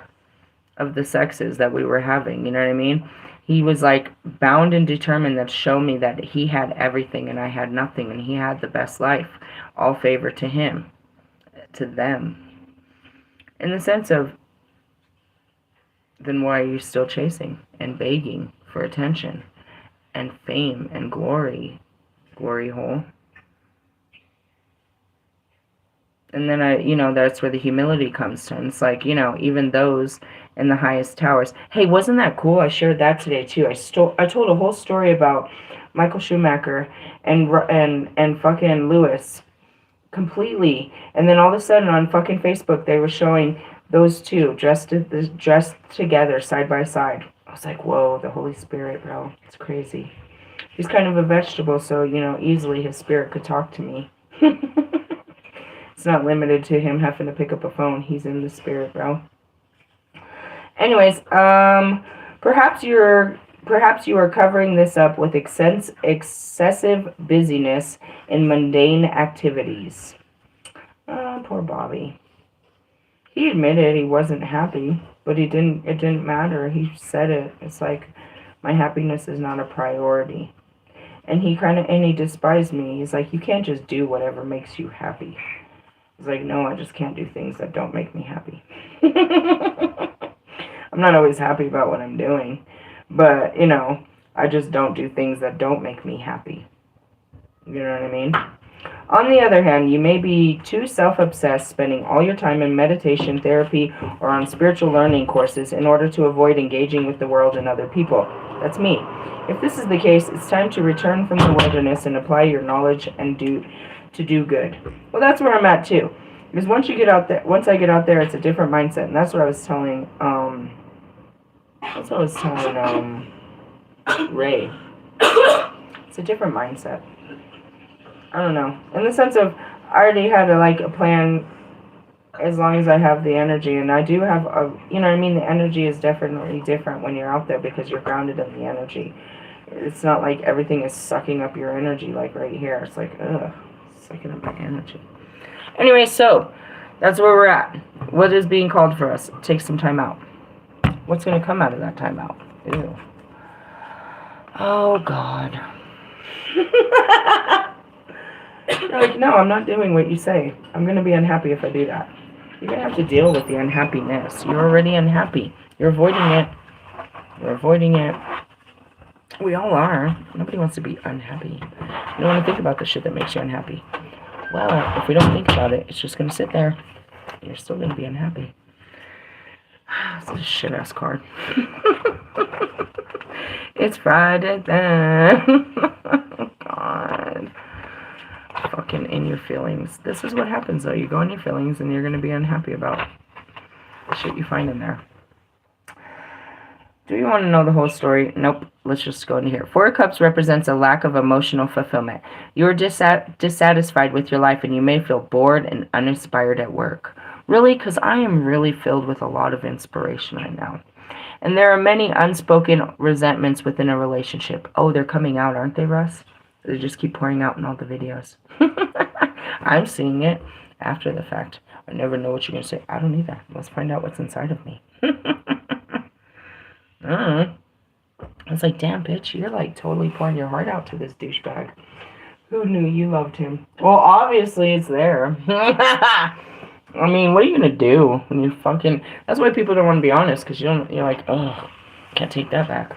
of the sexes that we were having, you know what I mean? He was like bound and determined that show me that he had everything and I had nothing and he had the best life. All favor to him, to them. In the sense of, then why are you still chasing and begging for attention and fame and glory hole? And then that's where the humility comes to. And it's like, even those in the highest towers. Hey, wasn't that cool? I shared that today too. I told a whole story about Michael Schumacher and fucking Lewis completely. And then all of a sudden on fucking Facebook they were showing those two dressed together side by side. I was like, whoa, the Holy Spirit, bro. It's crazy. He's kind of a vegetable, so, easily his spirit could talk to me. It's not limited to him having to pick up a phone. He's in the spirit, bro. Anyways, perhaps you are covering this up with excessive busyness in mundane activities. Poor Bobby. He admitted he wasn't happy, but it didn't matter. He said it. It's like, my happiness is not a priority. And he despised me. He's like, you can't just do whatever makes you happy. He's like, no, I just can't do things that don't make me happy. I'm not always happy about what I'm doing, but, I just don't do things that don't make me happy. You know what I mean? On the other hand, you may be too self-obsessed, spending all your time in meditation, therapy, or on spiritual learning courses in order to avoid engaging with the world and other people. That's me. If this is the case, it's time to return from the wilderness and apply your knowledge and do good. Well, that's where I'm at too. Because once I get out there, it's a different mindset, and that's what I was telling. Ray. It's a different mindset. I don't know. In the sense of, I already had a plan as long as I have the energy, and I do have you know what I mean? The energy is definitely different when you're out there because you're grounded in the energy. It's not like everything is sucking up your energy like right here. It's like, ugh, sucking up my energy. Anyway, so that's where we're at. What is being called for us? Take some time out. What's going to come out of that time out? Ew. Oh, God. You're like, no, I'm not doing what you say. I'm going to be unhappy if I do that. You're going to have to deal with the unhappiness. You're already unhappy. You're avoiding it. You're avoiding it. We all are. Nobody wants to be unhappy. You don't want to think about the shit that makes you unhappy. Well, if we don't think about it, it's just going to sit there. You're still going to be unhappy. It's a shit-ass card. It's Friday then. God. Fucking in your feelings. This is what happens, though. You go in your feelings, and you're going to be unhappy about the shit you find in there. Do you want to know the whole story? Nope. Let's just go into here. Four of Cups represents a lack of emotional fulfillment. You are dissatisfied with your life, and you may feel bored and uninspired at work. Really? Because I am really filled with a lot of inspiration right now. And there are many unspoken resentments within a relationship. Oh, they're coming out, aren't they, Russ? They just keep pouring out in all the videos. I'm seeing it after the fact. I never know what you're going to say. I don't either. Let's find out what's inside of me. I was like, damn, bitch, you're like totally pouring your heart out to this douchebag. Who knew you loved him? Well, obviously it's there. I mean, what are you gonna do when you fucking... That's why people don't want to be honest, because you're like, oh, can't take that back.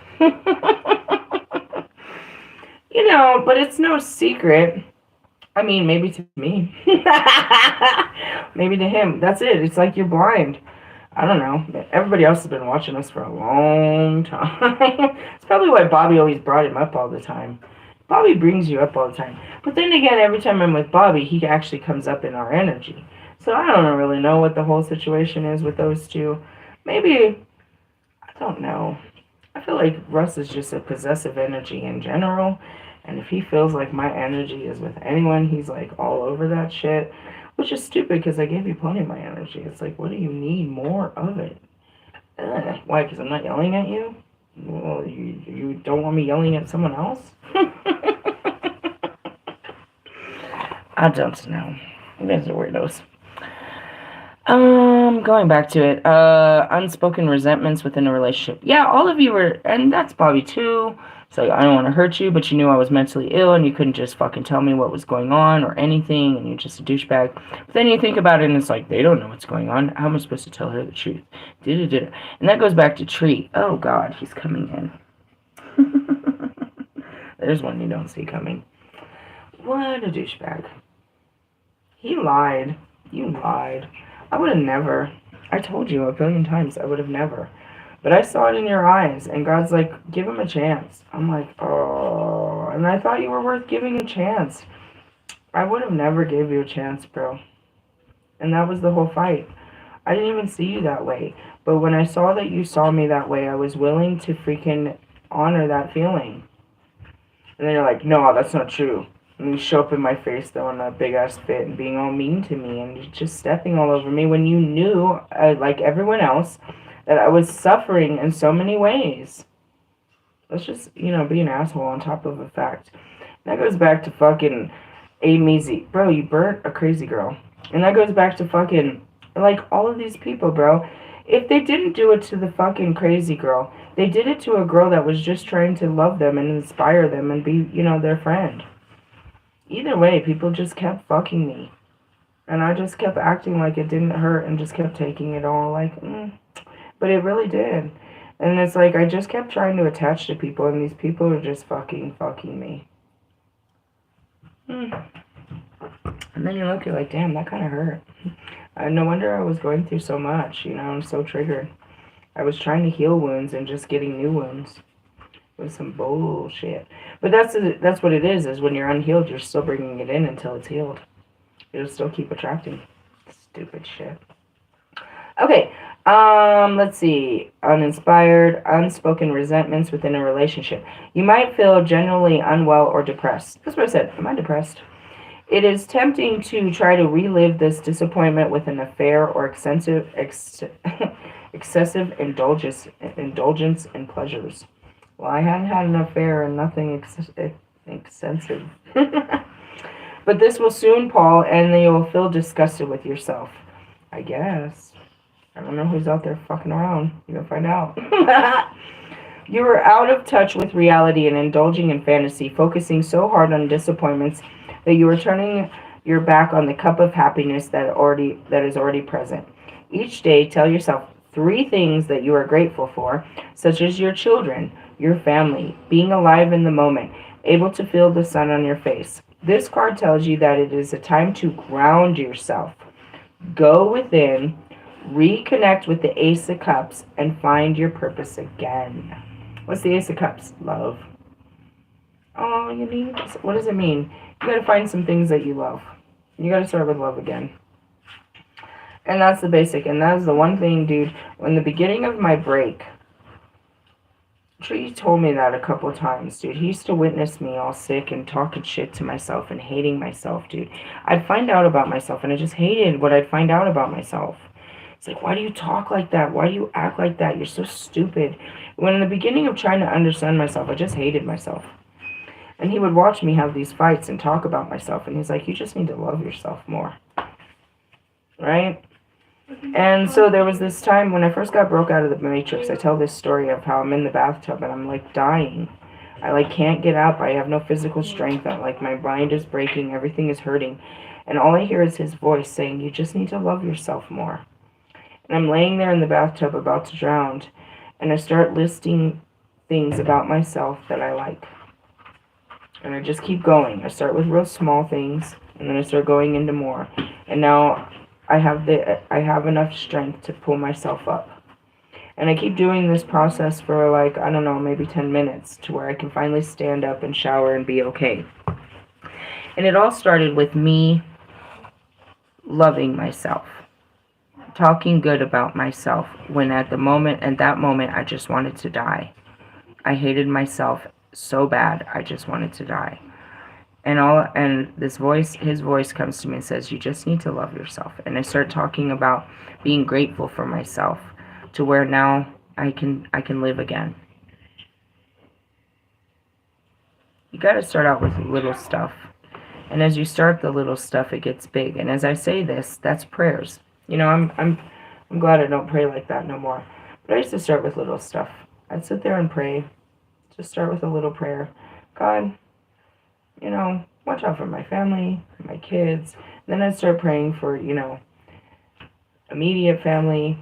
You know, but it's no secret. I mean, maybe to me. Maybe to him. That's it. It's like you're blind. I don't know. Everybody else has been watching us for a long time. It's probably why Bobby always brought him up all the time. Bobby brings you up all the time. But then again, every time I'm with Bobby, he actually comes up in our energy. So I don't really know what the whole situation is with those two. Maybe, I don't know. I feel like Russ is just a possessive energy in general. And if he feels like my energy is with anyone, he's like all over that shit. Which is stupid because I gave you plenty of my energy. It's like, what do you need more of it? Why? Because I'm not yelling at you? Well, you don't want me yelling at someone else? I don't know. You guys are weirdos. Going back to it. Unspoken resentments within a relationship. Yeah, all of you were, and that's Bobby too. So I don't want to hurt you, but you knew I was mentally ill, and you couldn't just fucking tell me what was going on or anything, and you're just a douchebag. But then you think about it, and it's like, they don't know what's going on. How am I supposed to tell her the truth? And that goes back to Tree. Oh, God, he's coming in. There's one you don't see coming. What a douchebag. He lied. You lied. I would have never. I told you a billion times I would have never. But I saw it in your eyes, and God's like, give him a chance. I'm like, oh, and I thought you were worth giving a chance. I would have never gave you a chance, bro. And that was the whole fight. I didn't even see you that way. But when I saw that you saw me that way, I was willing to freaking honor that feeling. And then you're like, no, that's not true. And you show up in my face throwing a big-ass fit and being all mean to me and just stepping all over me when you knew, like everyone else, that I was suffering in so many ways. Let's just, be an asshole on top of a fact. And that goes back to fucking Amy. Bro, you burnt a crazy girl. And that goes back to fucking, like, all of these people, bro. If they didn't do it to the fucking crazy girl, they did it to a girl that was just trying to love them and inspire them and be, their friend. Either way, people just kept fucking me. And I just kept acting like it didn't hurt and just kept taking it all like, But it really did. And it's like, I just kept trying to attach to people, and these people are just fucking me. And then you look, you're like, damn, that kind of hurt. No wonder I was going through so much, I'm so triggered. I was trying to heal wounds and just getting new wounds. It was some bullshit. But that's what it is when you're unhealed, you're still bringing it in until it's healed. It'll still keep attracting stupid shit. Okay, let's see. Uninspired, unspoken resentments within a relationship. You might feel generally unwell or depressed. That's what I said. Am I depressed? It is tempting to try to relive this disappointment with an affair or excessive indulgence in pleasures. Well, I hadn't had an affair and nothing excessive. But this will soon pall, and then you'll feel disgusted with yourself. I guess. I don't know who's out there fucking around. You're gonna find out. You are out of touch with reality and indulging in fantasy, focusing so hard on disappointments that you are turning your back on the cup of happiness that is already present. Each day, tell yourself 3 things that you are grateful for, such as your children, your family, being alive in the moment, able to feel the sun on your face. This card tells you that it is a time to ground yourself. Go within, reconnect with the Ace of Cups, and find your purpose again. What's the Ace of Cups? Love. Oh, what does it mean? You gotta find some things that you love. You gotta start with love again. And that's the basic, and that's the one thing, dude. In the beginning of my break, Tree told me that a couple of times, dude. He used to witness me all sick and talking shit to myself and hating myself, dude. I'd find out about myself, and I just hated what I'd find out about myself. It's like, why do you talk like that? Why do you act like that? You're so stupid. When in the beginning of trying to understand myself, I just hated myself. And he would watch me have these fights and talk about myself, and he's like, you just need to love yourself more. Right? And so there was this time when I first got broke out of the matrix. I tell this story of how I'm in the bathtub and I'm like dying. I like can't get up. I have no physical strength. My mind is breaking. Everything is hurting. And all I hear is his voice saying, you just need to love yourself more. And I'm laying there in the bathtub about to drown. And I start listing things about myself that I like. And I just keep going. I start with real small things. And then I start going into more. And now I have enough strength to pull myself up. And I keep doing this process for I don't know, maybe 10 minutes to where I can finally stand up and shower and be okay. And it all started with me loving myself. Talking good about myself when at that moment I just wanted to die. I hated myself so bad, I just wanted to die. And his voice comes to me and says, you just need to love yourself. And I start talking about being grateful for myself to where now I can live again. You got to start out with little stuff. And as you start the little stuff, it gets big. And as I say this, that's prayers. I'm glad I don't pray like that no more. But I used to start with little stuff. I'd sit there and pray. Just start with a little prayer. God, watch out for my family, my kids. Then I'd start praying for, immediate family,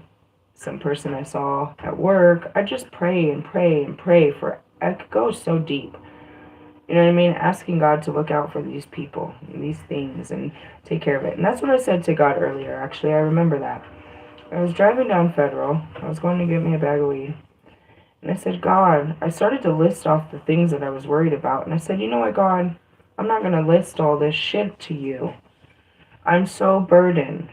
some person I saw at work. I just pray and pray and pray for, I could go so deep. You know what I mean? Asking God to look out for these people, and these things, and take care of it. And that's what I said to God earlier, actually. I remember that. I was driving down Federal. I was going to get me a bag of weed. And I said, God, I started to list off the things that I was worried about. And I said, you know what, God? I'm not going to list all this shit to you. I'm so burdened.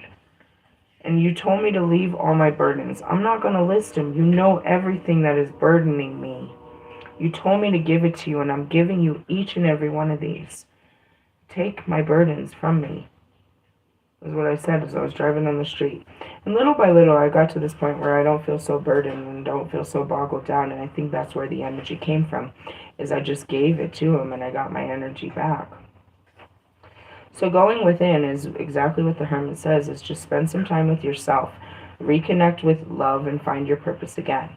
And you told me to leave all my burdens. I'm not going to list them. You know everything that is burdening me. You told me to give it to you, and I'm giving you each and every one of these. Take my burdens from me. Is what I said as I was driving on the street. And little by little, I got to this point where I don't feel so burdened and don't feel so boggled down. And I think that's where the energy came from, is I just gave it to him and I got my energy back. So going within is exactly what the hermit says, is just spend some time with yourself. Reconnect with love and find your purpose again.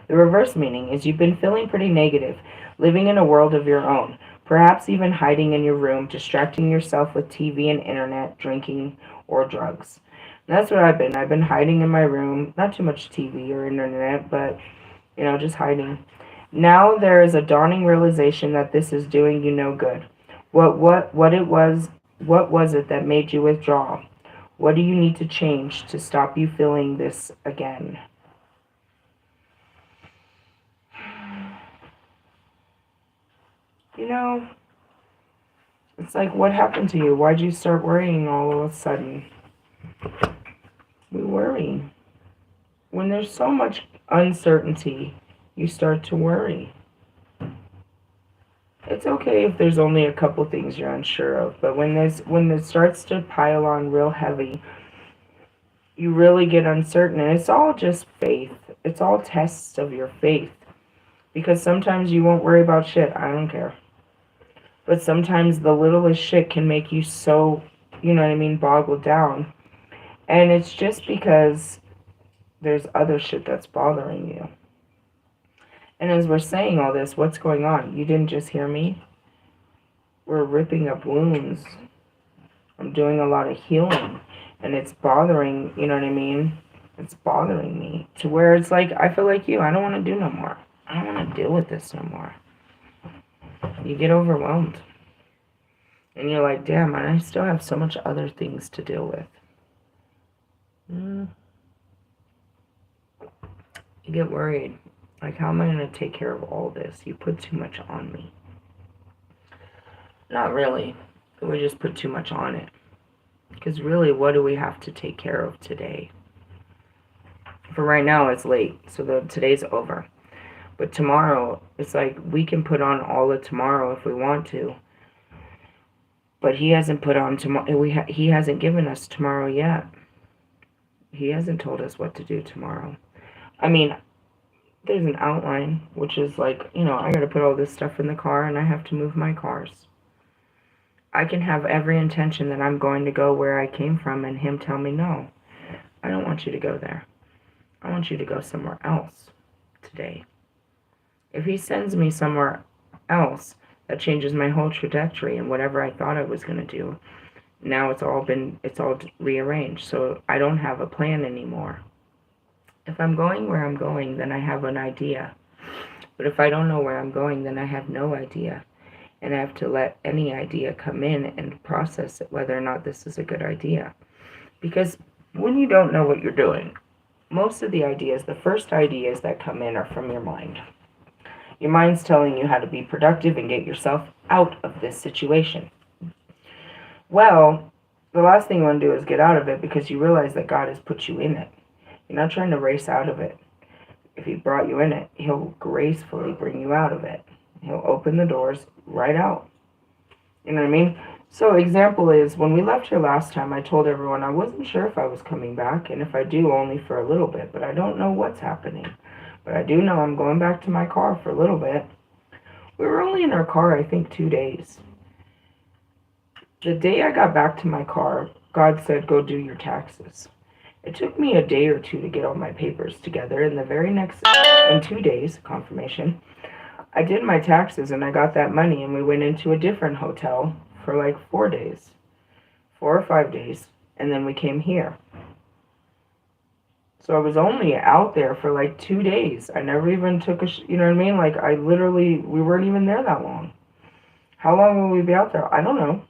The reverse meaning is you've been feeling pretty negative, living in a world of your own, perhaps even hiding in your room, distracting yourself with TV and internet, drinking, or drugs. And that's what I've been. I've been hiding in my room, not too much TV or internet, but, just hiding. Now there is a dawning realization that this is doing you no good. What it was What was it that made you withdraw? What do you need to change to stop you feeling this again? You know, it's like, what happened to you? Why'd you start worrying all of a sudden? We worry. When there's so much uncertainty, you start to worry. It's okay if there's only a couple things you're unsure of, but when it starts to pile on real heavy, you really get uncertain, and it's all just faith. It's all tests of your faith. Because sometimes you won't worry about shit. I don't care. But sometimes the littlest shit can make you so, you know what I mean, boggled down. And it's just because there's other shit that's bothering you. And as we're saying all this, what's going on? You didn't just hear me? We're ripping up wounds. I'm doing a lot of healing. And it's bothering, you know what I mean? It's bothering me. To where it's like, I feel like you. I don't want to do no more. I don't want to deal with this no more. You get overwhelmed. And you're like, damn, I still have so much other things to deal with. You get worried. Like, how am I going to take care of all this? You put too much on me. Not really. We just put too much on it. Because really, what do we have to take care of today? For right now, it's late. So today's over. But tomorrow, it's like we can put on all of tomorrow if we want to. But he hasn't put on tomorrow. He hasn't given us tomorrow yet. He hasn't told us what to do tomorrow. I mean, there's an outline, which is like, you know, I got to put all this stuff in the car and I have to move my cars. I can have every intention that I'm going to go where I came from and him tell me, no, I don't want you to go there. I want you to go somewhere else today. If he sends me somewhere else, that changes my whole trajectory and whatever I thought I was going to do. Now it's all rearranged, so I don't have a plan anymore. If I'm going where I'm going, then I have an idea. But if I don't know where I'm going, then I have no idea. And I have to let any idea come in and process it, whether or not this is a good idea. Because when you don't know what you're doing, most of the ideas, the first ideas that come in are from your mind. Your mind's telling you how to be productive and get yourself out of this situation. Well, the last thing you want to do is get out of it because you realize that God has put you in it. You're not trying to race out of it. If he brought you in it, he'll gracefully bring you out of it. He'll open the doors right out. You know what I mean? So example is, when we left here last time, I told everyone I wasn't sure if I was coming back, and if I do, only for a little bit, but I don't know what's happening. But I do know I'm going back to my car for a little bit. We were only in our car, I think, 2 days. The day I got back to my car, God said, go do your taxes. It took me a day or two to get all my papers together, and the very next, in 2 days, confirmation, I did my taxes and I got that money, and we went into a different hotel for like 4 days, 4 or 5 days, and then we came here. So I was only out there for like 2 days. I never even took you know what I mean? Like, we weren't even there that long. How long will we be out there? I don't know.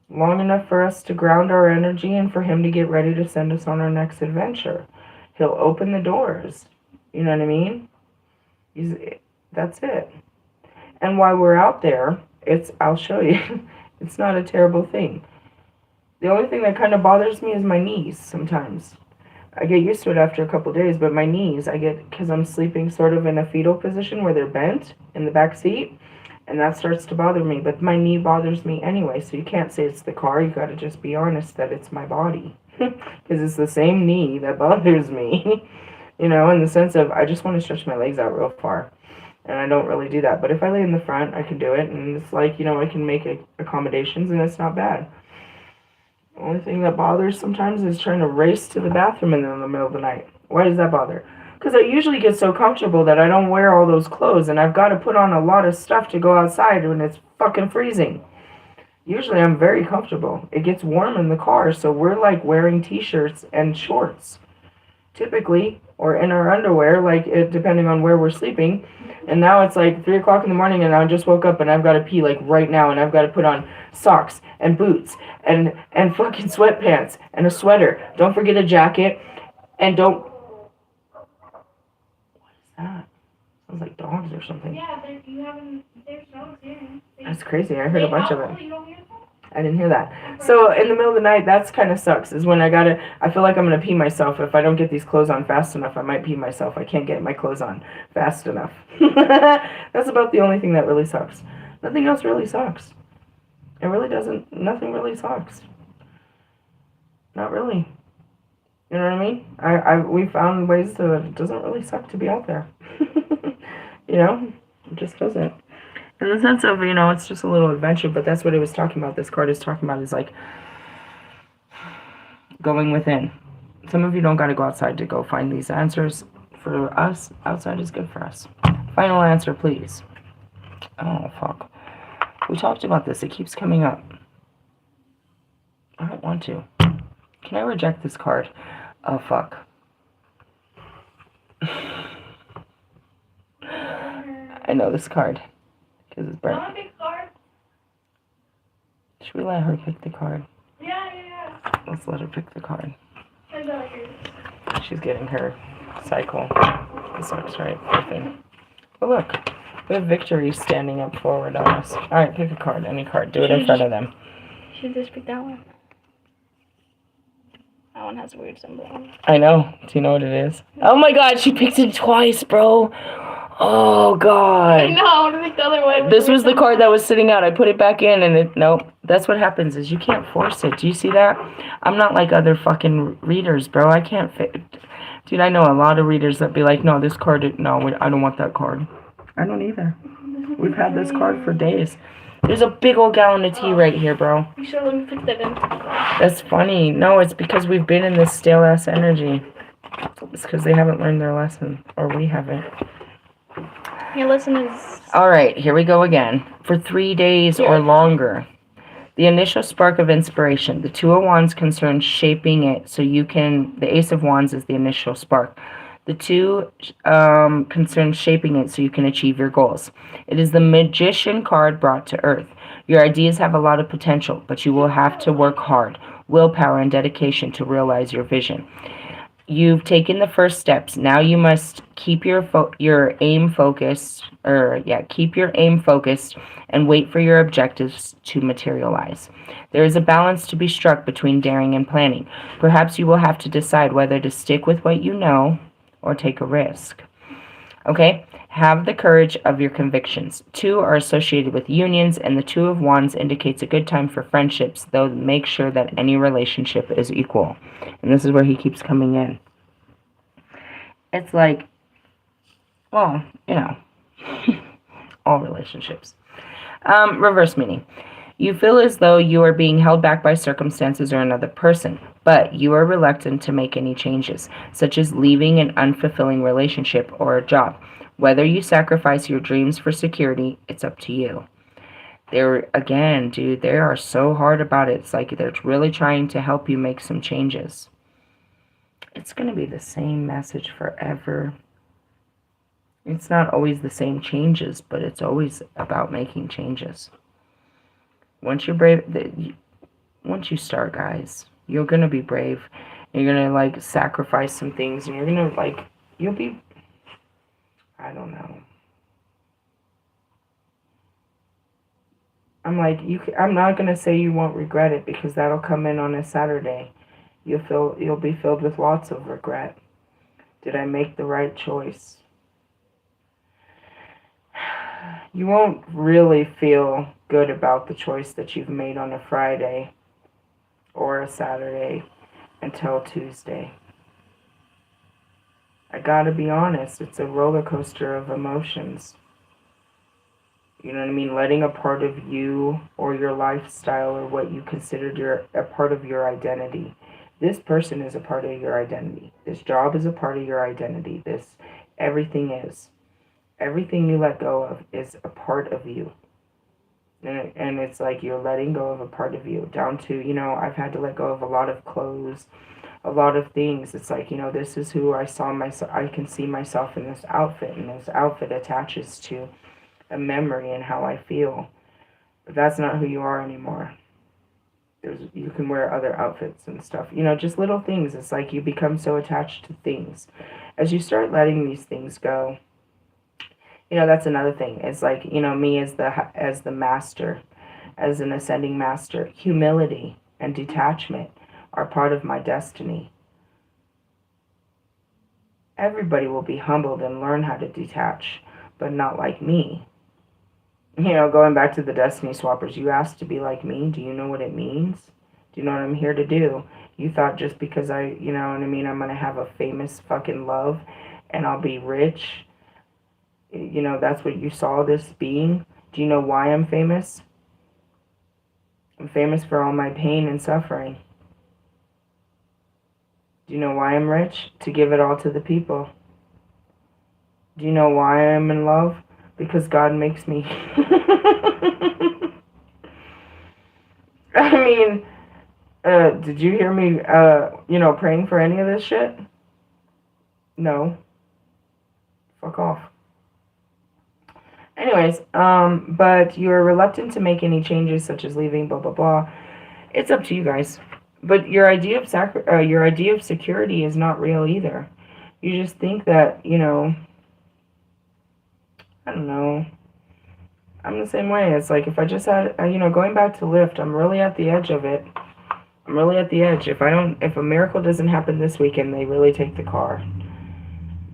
Long enough for us to ground our energy and for him to get ready to send us on our next adventure. He'll open the doors. You know what I mean? That's it. And while we're out there, I'll show you, it's not a terrible thing. The only thing that kind of bothers me is my knees sometimes. I get used to it after a couple days, but my knees, because I'm sleeping sort of in a fetal position where they're bent in the back seat, and that starts to bother me. But my knee bothers me anyway, so you can't say it's the car. You got to just be honest that it's my body, because it's the same knee that bothers me, you know, in the sense of I just want to stretch my legs out real far, and I don't really do that. But if I lay in the front, I can do it, and it's like, you know, I can make accommodations, and it's not bad. The only thing that bothers sometimes is trying to race to the bathroom in the middle of the night. Why does that bother? Because I usually get so comfortable that I don't wear all those clothes, and I've got to put on a lot of stuff to go outside when it's fucking freezing. Usually I'm very comfortable. It gets warm in the car, so we're like wearing t-shirts and shorts typically, or in our underwear, like depending on where we're sleeping. And now it's like 3 o'clock in the morning, and I just woke up and I've got to pee like right now, and I've got to put on socks and boots and fucking sweatpants and a sweater. Don't forget a jacket, and don't. What is that? Sounds like dogs or something. Yeah, there's dogs here. That's crazy. I heard a bunch of them. You don't hear them? I didn't hear that. So in the middle of the night, that's kind of sucks. Is when I feel like I'm gonna pee myself. If I don't get these clothes on fast enough, I might pee myself. I can't get my clothes on fast enough. That's about the only thing that really sucks. Nothing else really sucks. It really doesn't. Nothing really sucks. Not really. You know what I mean? We found ways that it doesn't really suck to be out there. You know, it just doesn't. In the sense of, it's just a little adventure, but that's what it was talking about. This card is talking about is like going within. Some of you don't got to go outside to go find these answers. For us, outside is good for us. Final answer, please. Oh, fuck. We talked about this. It keeps coming up. I don't want to. Can I reject this card? Oh, fuck. I know this card. Because it's burnt. Want a big card? Should we let her pick the card? Yeah. Let's let her pick the card. I got yours. She's getting her cycle. It sucks, right? Everything. But look, we have victory standing up forward on us. Alright, pick a card. Any card. Do it in front of them. Should just pick that one. That one has a weird symbol on it. I know. Do you know what it is? Oh my god, she picked it twice, bro. Oh god. No, I want to pick the other one. This was the card that was sitting out. I put it back in and nope. That's what happens is you can't force it. Do you see that? I'm not like other fucking readers, bro. I can't fit. Dude, I know a lot of readers that be like, no, this card, no, I don't want that card. I don't either. We've had this card for days. There's a big old gallon of tea right here, bro. You should let me put that in. That's funny. No, it's because we've been in this stale-ass energy. It's because they haven't learned their lesson. Or we haven't. Your lesson is... Alright, here we go again. For 3 days or longer. The initial spark of inspiration. The Two of Wands concerns shaping it so you can... The Ace of Wands is the initial spark. The two concerns shaping it so you can achieve your goals. It is the Magician card brought to Earth. Your ideas have a lot of potential, but you will have to work hard, willpower, and dedication to realize your vision. You've taken the first steps. Now you must keep your aim focused, and wait for your objectives to materialize. There is a balance to be struck between daring and planning. Perhaps you will have to decide whether to stick with what you know or take a risk. Okay? Have the courage of your convictions. 2 are associated with unions, and the Two of Wands indicates a good time for friendships, though make sure that any relationship is equal. And this is where he keeps coming in. It's like, well, all relationships. Reverse meaning. You feel as though you are being held back by circumstances or another person, but you are reluctant to make any changes, such as leaving an unfulfilling relationship or a job. Whether you sacrifice your dreams for security, it's up to you. Again, dude, they are so hard about it. It's like they're really trying to help you make some changes. It's going to be the same message forever. It's not always the same changes, but it's always about making changes. Once you're brave, once you start, guys, you're going to be brave. You're going to, sacrifice some things. And you're going to, you'll be, I don't know. I'm not going to say you won't regret it because that'll come in on a Saturday. You'll be filled with lots of regret. Did I make the right choice? You won't really feel good about the choice that you've made on a Friday or a Saturday until Tuesday. I gotta be honest, it's a roller coaster of emotions. You know what I mean? Letting a part of you or your lifestyle or what you considered a part of your identity. This person is a part of your identity. This job is a part of your identity. Everything is. Everything you let go of is a part of you. And it's like you're letting go of a part of you. Down to, I've had to let go of a lot of clothes, a lot of things. It's like, this is who I saw myself. I can see myself in this outfit, and this outfit attaches to a memory and how I feel. But that's not who you are anymore. You can wear other outfits and stuff. Just little things. It's like you become so attached to things. As you start letting these things go, that's another thing. It's like, me as the master, as an ascending master, humility and detachment are part of my destiny. Everybody will be humbled and learn how to detach, but not like me. Going back to the Destiny Swappers, you asked to be like me. Do you know what it means? Do you know what I'm here to do? You thought just because I'm going to have a famous fucking love and I'll be rich. That's what you saw this being. Do you know why I'm famous? I'm famous for all my pain and suffering. Do you know why I'm rich? To give it all to the people. Do you know why I'm in love? Because God makes me. I mean, did you hear me, praying for any of this shit? No. Fuck off. Anyways, but you're reluctant to make any changes, such as leaving, blah, blah, blah. It's up to you guys. But your idea of security is not real either. You just think that, I don't know. I'm the same way. It's like if I just had, going back to Lyft, I'm really at the edge of it. I'm really at the edge. If a miracle doesn't happen this weekend, they really take the car.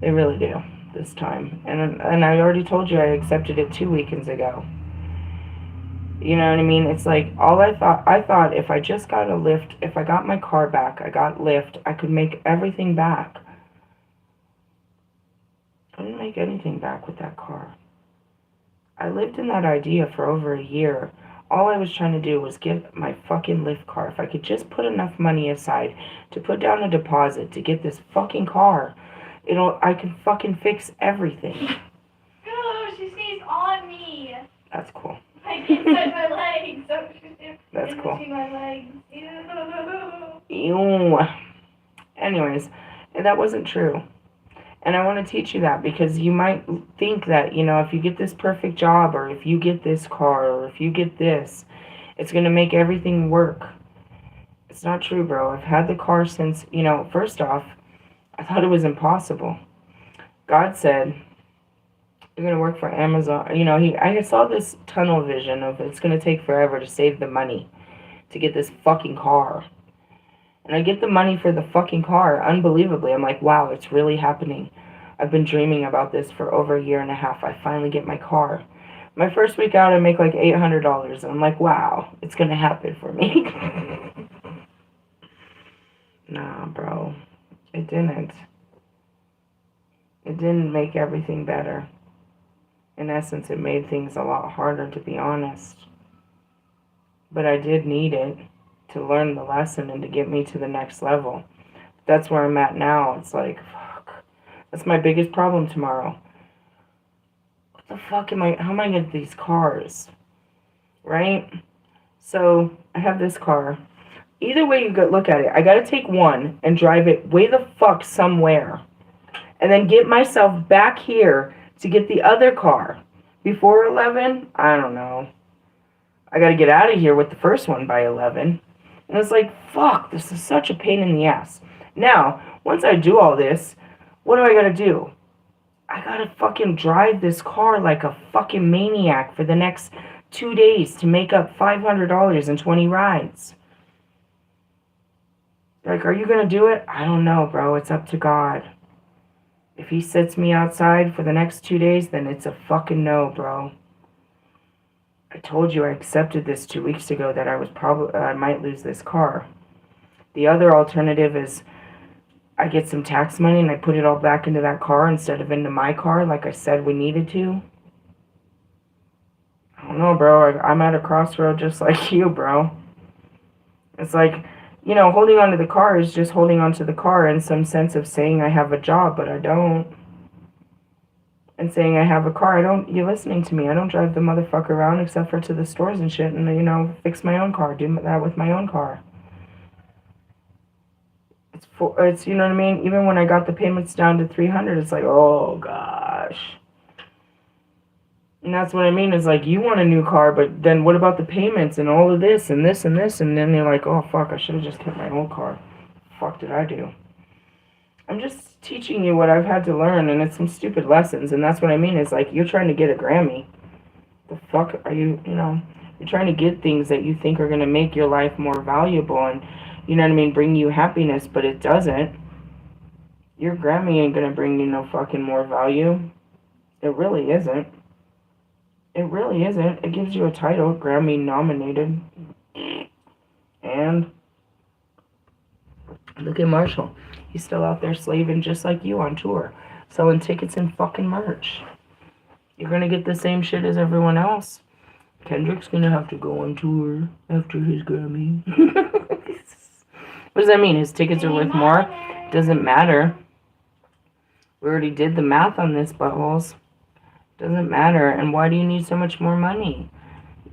They really do this time. And I already told you I accepted it 2 weekends ago. You know what I mean? It's like I thought if I just got a Lyft, if I got my car back, I got Lyft, I could make everything back. I didn't make anything back with that car. I lived in that idea for over a year. All I was trying to do was get my fucking Lyft car. If I could just put enough money aside to put down a deposit to get this fucking car, I can fucking fix everything. Oh, she sneezed on me. That's cool. Like inside my legs. So that's cool. Between my legs. Ew. Anyways, that wasn't true. And I want to teach you that because you might think that, if you get this perfect job or if you get this car or if you get this, it's going to make everything work. It's not true, bro. I've had the car since, first off, I thought it was impossible. God said, you're going to work for Amazon. I saw this tunnel vision of it's going to take forever to save the money to get this fucking car. And I get the money for the fucking car, unbelievably. I'm like, wow, it's really happening. I've been dreaming about this for over a year and a half. I finally get my car. My first week out, I make like $800. And I'm like, wow, it's going to happen for me. Nah, bro. It didn't. It didn't make everything better. In essence, it made things a lot harder, to be honest. But I did need it to learn the lesson and to get me to the next level. That's where I'm at now. It's like, fuck. That's my biggest problem tomorrow. What the fuck how am I going to get these cars? Right? So, I have this car. Either way you look at it, I got to take one and drive it way the fuck somewhere. And then get myself back here to get the other car. Before 11? I don't know. I got to get out of here with the first one by 11. And it's like, fuck, this is such a pain in the ass. Now, once I do all this, what do I gotta do? I gotta fucking drive this car like a fucking maniac for the next 2 days to make up $500 in 20 rides. Like, are you gonna do it? I don't know, bro. It's up to God. If he sits me outside for the next 2 days, then it's a fucking no, bro. I told you I accepted this 2 weeks ago that I might lose this car. The other alternative is I get some tax money and I put it all back into that car instead of into my car like I said we needed to. I don't know, bro. I'm at a crossroad just like you, bro. It's like, holding on to the car is just holding on to the car in some sense of saying I have a job, but I don't. And saying I have a car, you're listening to me. I don't drive the motherfucker around except for to the stores and shit and, fix my own car. Do that with my own car. It's you know what I mean? Even when I got the payments down to 300, it's like, oh gosh. And that's what I mean, is like, you want a new car, but then what about the payments and all of this and this and this? And then they're like, oh fuck, I should have just kept my old car. Fuck did I do? I'm just teaching you what I've had to learn, and it's some stupid lessons, and that's what I mean, is like, you're trying to get a Grammy. The fuck are you, you're trying to get things that you think are going to make your life more valuable and, you know what I mean, bring you happiness, but it doesn't. Your Grammy ain't going to bring you no fucking more value. It really isn't. It really isn't. It gives you a title, Grammy nominated. And look at Marshall. He's still out there slaving just like you on tour, selling tickets and fucking merch. You're gonna get the same shit as everyone else. Kendrick's gonna have to go on tour after his Grammy. What does that mean? His tickets are worth more? Doesn't matter. We already did the math on this, buttholes. Doesn't matter. And why do you need so much more money?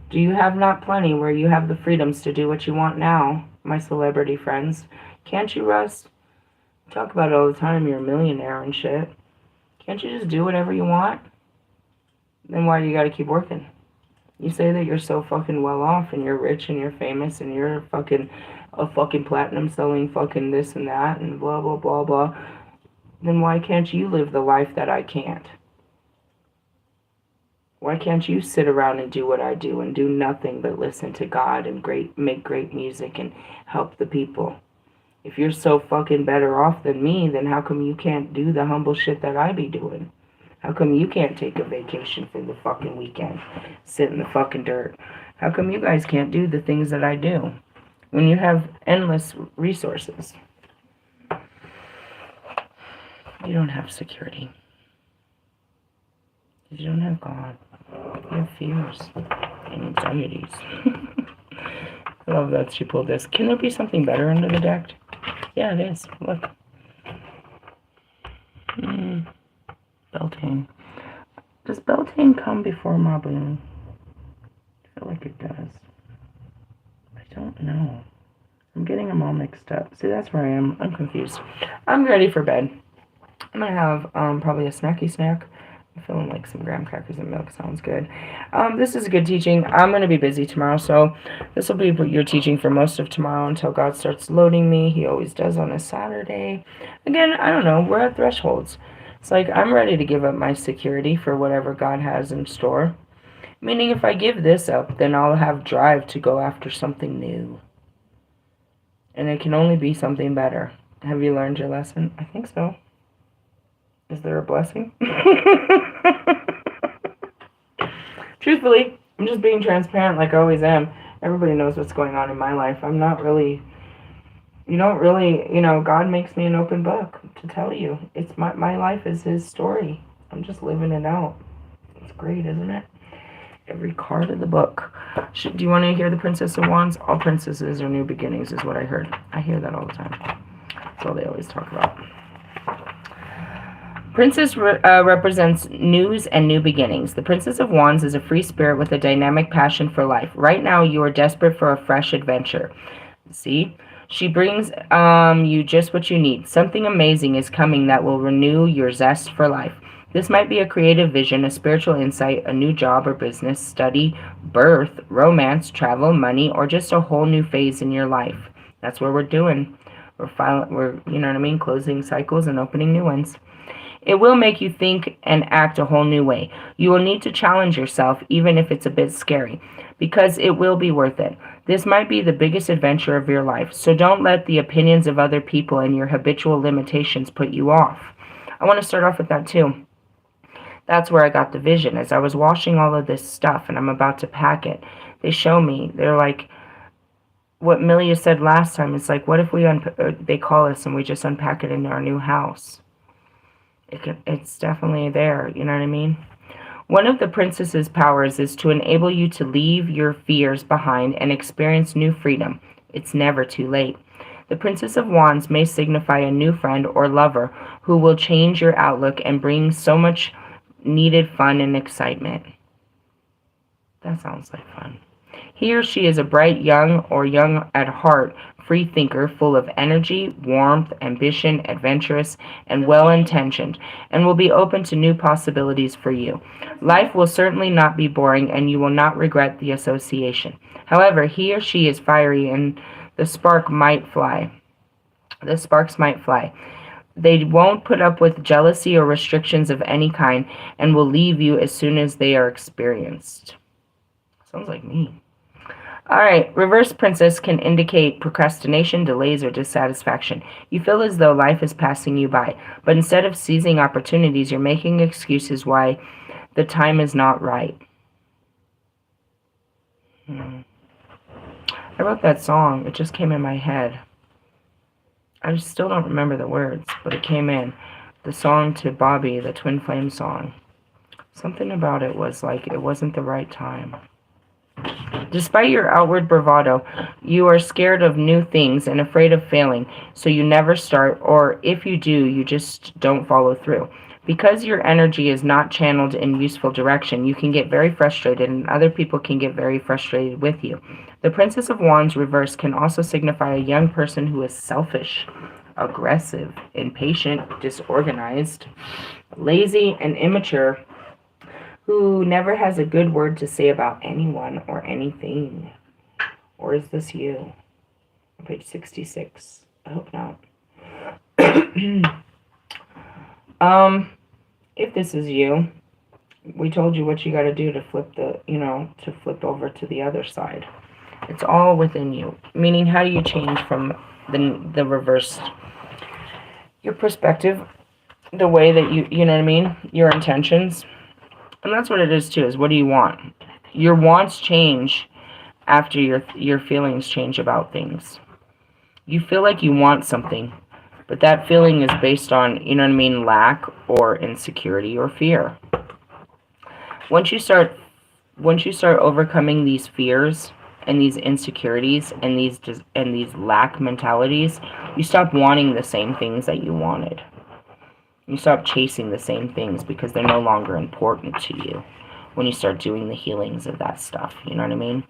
Do you have not plenty where you have the freedoms to do what you want now, my celebrity friends? Can't you, Russ? You talk about it all the time, you're a millionaire and shit. Can't you just do whatever you want? Then why do you gotta keep working? You say that you're so fucking well off and you're rich and you're famous and you're a fucking platinum selling fucking this and that and blah blah blah blah. Then why can't you live the life that I can't? Why can't you sit around and do what I do and do nothing but listen to God and make great music and help the people? If you're so fucking better off than me, then how come you can't do the humble shit that I be doing? How come you can't take a vacation for the fucking weekend? Sit in the fucking dirt. How come you guys can't do the things that I do? When you have endless resources. You don't have security. You don't have God. You have fears and anxieties. I love that she pulled this. Can there be something better under the deck? Yeah, it is. Look. Beltane. Does Beltane come before Maboon? I feel like it does. I don't know. I'm getting them all mixed up. See, that's where I am. I'm confused. I'm ready for bed. I'm going to have probably a snacky snack. I'm feeling like some graham crackers and milk. Sounds good. This is a good teaching. I'm going to be busy tomorrow, so this will be your teaching for most of tomorrow until God starts loading me. He always does on a Saturday. Again, I don't know. We're at thresholds. It's like I'm ready to give up my security for whatever God has in store. Meaning if I give this up, then I'll have drive to go after something new. And it can only be something better. Have you learned your lesson? I think so. Is there a blessing? Truthfully, I'm just being transparent like I always am. Everybody knows what's going on in my life. I'm not really... You don't really... God makes me an open book to tell you. It's my life is His story. I'm just living it out. It's great, isn't it? Every card of the book. Do you want to hear the Princess of Wands? All princesses are new beginnings is what I heard. I hear that all the time. That's all they always talk about. Princess represents news and new beginnings. The Princess of Wands is a free spirit with a dynamic passion for life. Right now, you are desperate for a fresh adventure. See? She brings you just what you need. Something amazing is coming that will renew your zest for life. This might be a creative vision, a spiritual insight, a new job or business, study, birth, romance, travel, money, or just a whole new phase in your life. That's what we're doing. We're you know what I mean, closing cycles and opening new ones. It will make you think and act a whole new way. You will need to challenge yourself, even if it's a bit scary, because it will be worth it. This might be the biggest adventure of your life, so don't let the opinions of other people and your habitual limitations put you off. I want to start off with that too. That's where I got the vision. As I was washing all of this stuff and I'm about to pack it, they show me, they're like, what Milia said last time, it's like, what if they call us and we just unpack it in our new house? It's definitely there, you know what I mean? One of the princess's powers is to enable you to leave your fears behind and experience new freedom. It's never too late. The Princess of Wands may signify a new friend or lover who will change your outlook and bring so much needed fun and excitement. That sounds like fun. He or she is a bright, young, or young at heart, free thinker, full of energy, warmth, ambition, adventurous, and well-intentioned, and will be open to new possibilities for you. Life will certainly not be boring, and you will not regret the association. However, he or she is fiery, and the spark might fly. The sparks might fly. They won't put up with jealousy or restrictions of any kind, and will leave you as soon as they are experienced. Sounds like me. Alright, reverse princess can indicate procrastination, delays, or dissatisfaction. You feel as though life is passing you by, but instead of seizing opportunities, you're making excuses why the time is not right. I wrote that song. It just came in my head. I still don't remember the words, but it came in. The song to Bobby, the Twin Flame song. Something about it was like it wasn't the right time. Despite your outward bravado, you are scared of new things and afraid of failing, so you never start, or if you do, you just don't follow through. Because your energy is not channeled in useful direction, you can get very frustrated, and other people can get very frustrated with you. The Princess of Wands reverse can also signify a young person who is selfish, aggressive, impatient, disorganized, lazy, and immature, who never has a good word to say about anyone or anything. Or is this you? On page 66. I hope not. If this is you, we told you what you got to do to flip to flip over to the other side. It's all within you. Meaning, how do you change from the reversed? Your perspective, the way that you know what I mean? Your intentions. And that's what it is too, is what do you want? Your wants change after your feelings change about things. You feel like you want something, but that feeling is based on, you know what I mean, lack or insecurity or fear. Once you start overcoming these fears and these insecurities and these lack mentalities, you stop wanting the same things that you wanted. You stop chasing the same things because they're no longer important to you when you start doing the healings of that stuff. You know what I mean?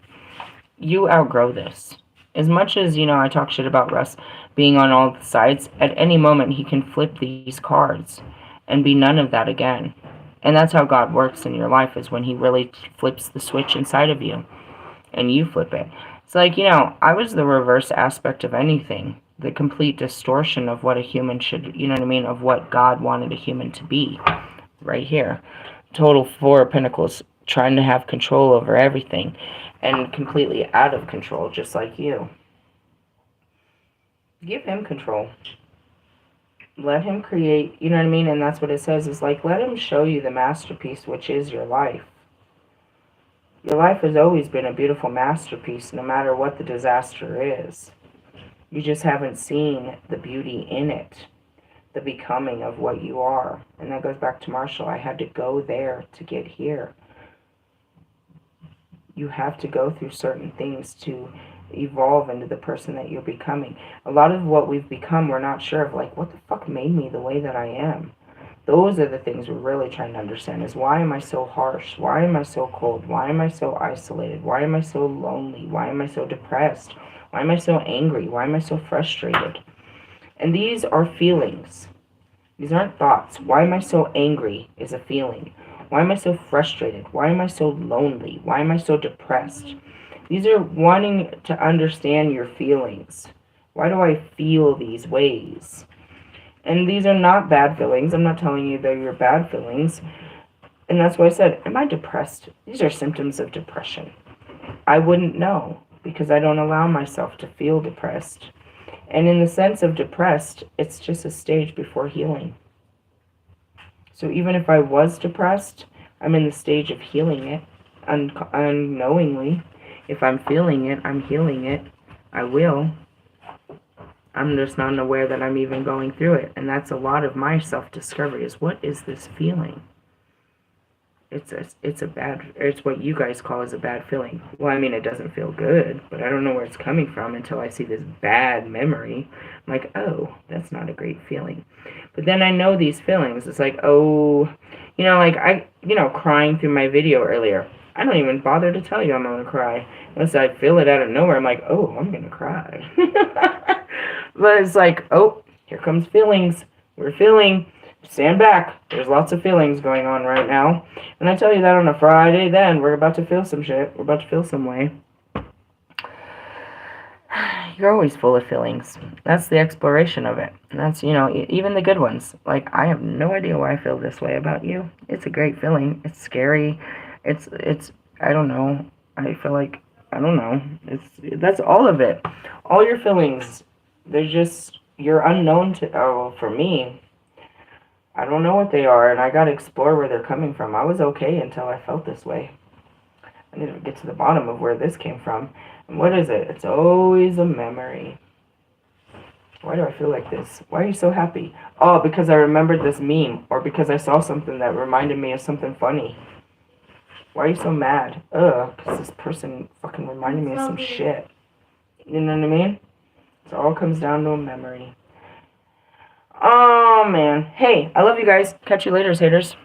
You outgrow this. As much as, I talk shit about Russ being on all the sides, at any moment he can flip these cards and be none of that again. And that's how God works in your life, is when he really flips the switch inside of you and you flip it. It's like, I was the reverse aspect of anything. The complete distortion of what a human should, you know what I mean, of what God wanted a human to be. Right here. Total Four of Pentacles, trying to have control over everything. And completely out of control, just like you. Give him control. Let him create, you know what I mean? And that's what it says, is like, let him show you the masterpiece, which is your life. Your life has always been a beautiful masterpiece, no matter what the disaster is. You just haven't seen the beauty in it, the becoming of what you are. And that goes back to Marshall. I had to go there to get here. You have to go through certain things to evolve into the person that you're becoming. A lot of what we've become, we're not sure of, like, what the fuck made me the way that I am? Those are the things we're really trying to understand, is why am I so harsh? Why am I so cold? Why am I so isolated? Why am I so lonely? Why am I so depressed? Why am I so angry? Why am I so frustrated? And these are feelings. These aren't thoughts. Why am I so angry is a feeling. Why am I so frustrated? Why am I so lonely? Why am I so depressed? These are wanting to understand your feelings. Why do I feel these ways? And these are not bad feelings. I'm not telling you they're your bad feelings. And that's why I said, am I depressed? These are symptoms of depression. I wouldn't know, because I don't allow myself to feel depressed. And in the sense of depressed, it's just a stage before healing. So even if I was depressed, I'm in the stage of healing it unknowingly. If I'm feeling it, I'm healing it. I will. I'm just not aware that I'm even going through it. And that's a lot of my self-discovery, is what is this feeling? It's what you guys call as a bad feeling. Well, I mean, it doesn't feel good, but I don't know where it's coming from until I see this bad memory. I'm like, oh, that's not a great feeling. But then I know these feelings. It's like, oh, like crying through my video earlier. I don't even bother to tell you I'm gonna cry. Unless I feel it out of nowhere, I'm like, oh, I'm gonna cry. But it's like, oh, here comes feelings. We're feeling. Stand back. There's lots of feelings going on right now. And I tell you that on a Friday, then we're about to feel some shit. We're about to feel some way. You're always full of feelings. That's the exploration of it. And that's, even the good ones. Like, I have no idea why I feel this way about you. It's a great feeling. It's scary. It's, I don't know. I feel like, I don't know. That's all of it. All your feelings, you're unknown to, for me, I don't know what they are, and I gotta explore where they're coming from. I was okay until I felt this way. I need to get to the bottom of where this came from. And what is it? It's always a memory. Why do I feel like this? Why are you so happy? Oh, because I remembered this meme. Or because I saw something that reminded me of something funny. Why are you so mad? Because this person fucking reminded me of some shit. You know what I mean? It all comes down to a memory. Oh, man. Hey, I love you guys. Catch you later, haters.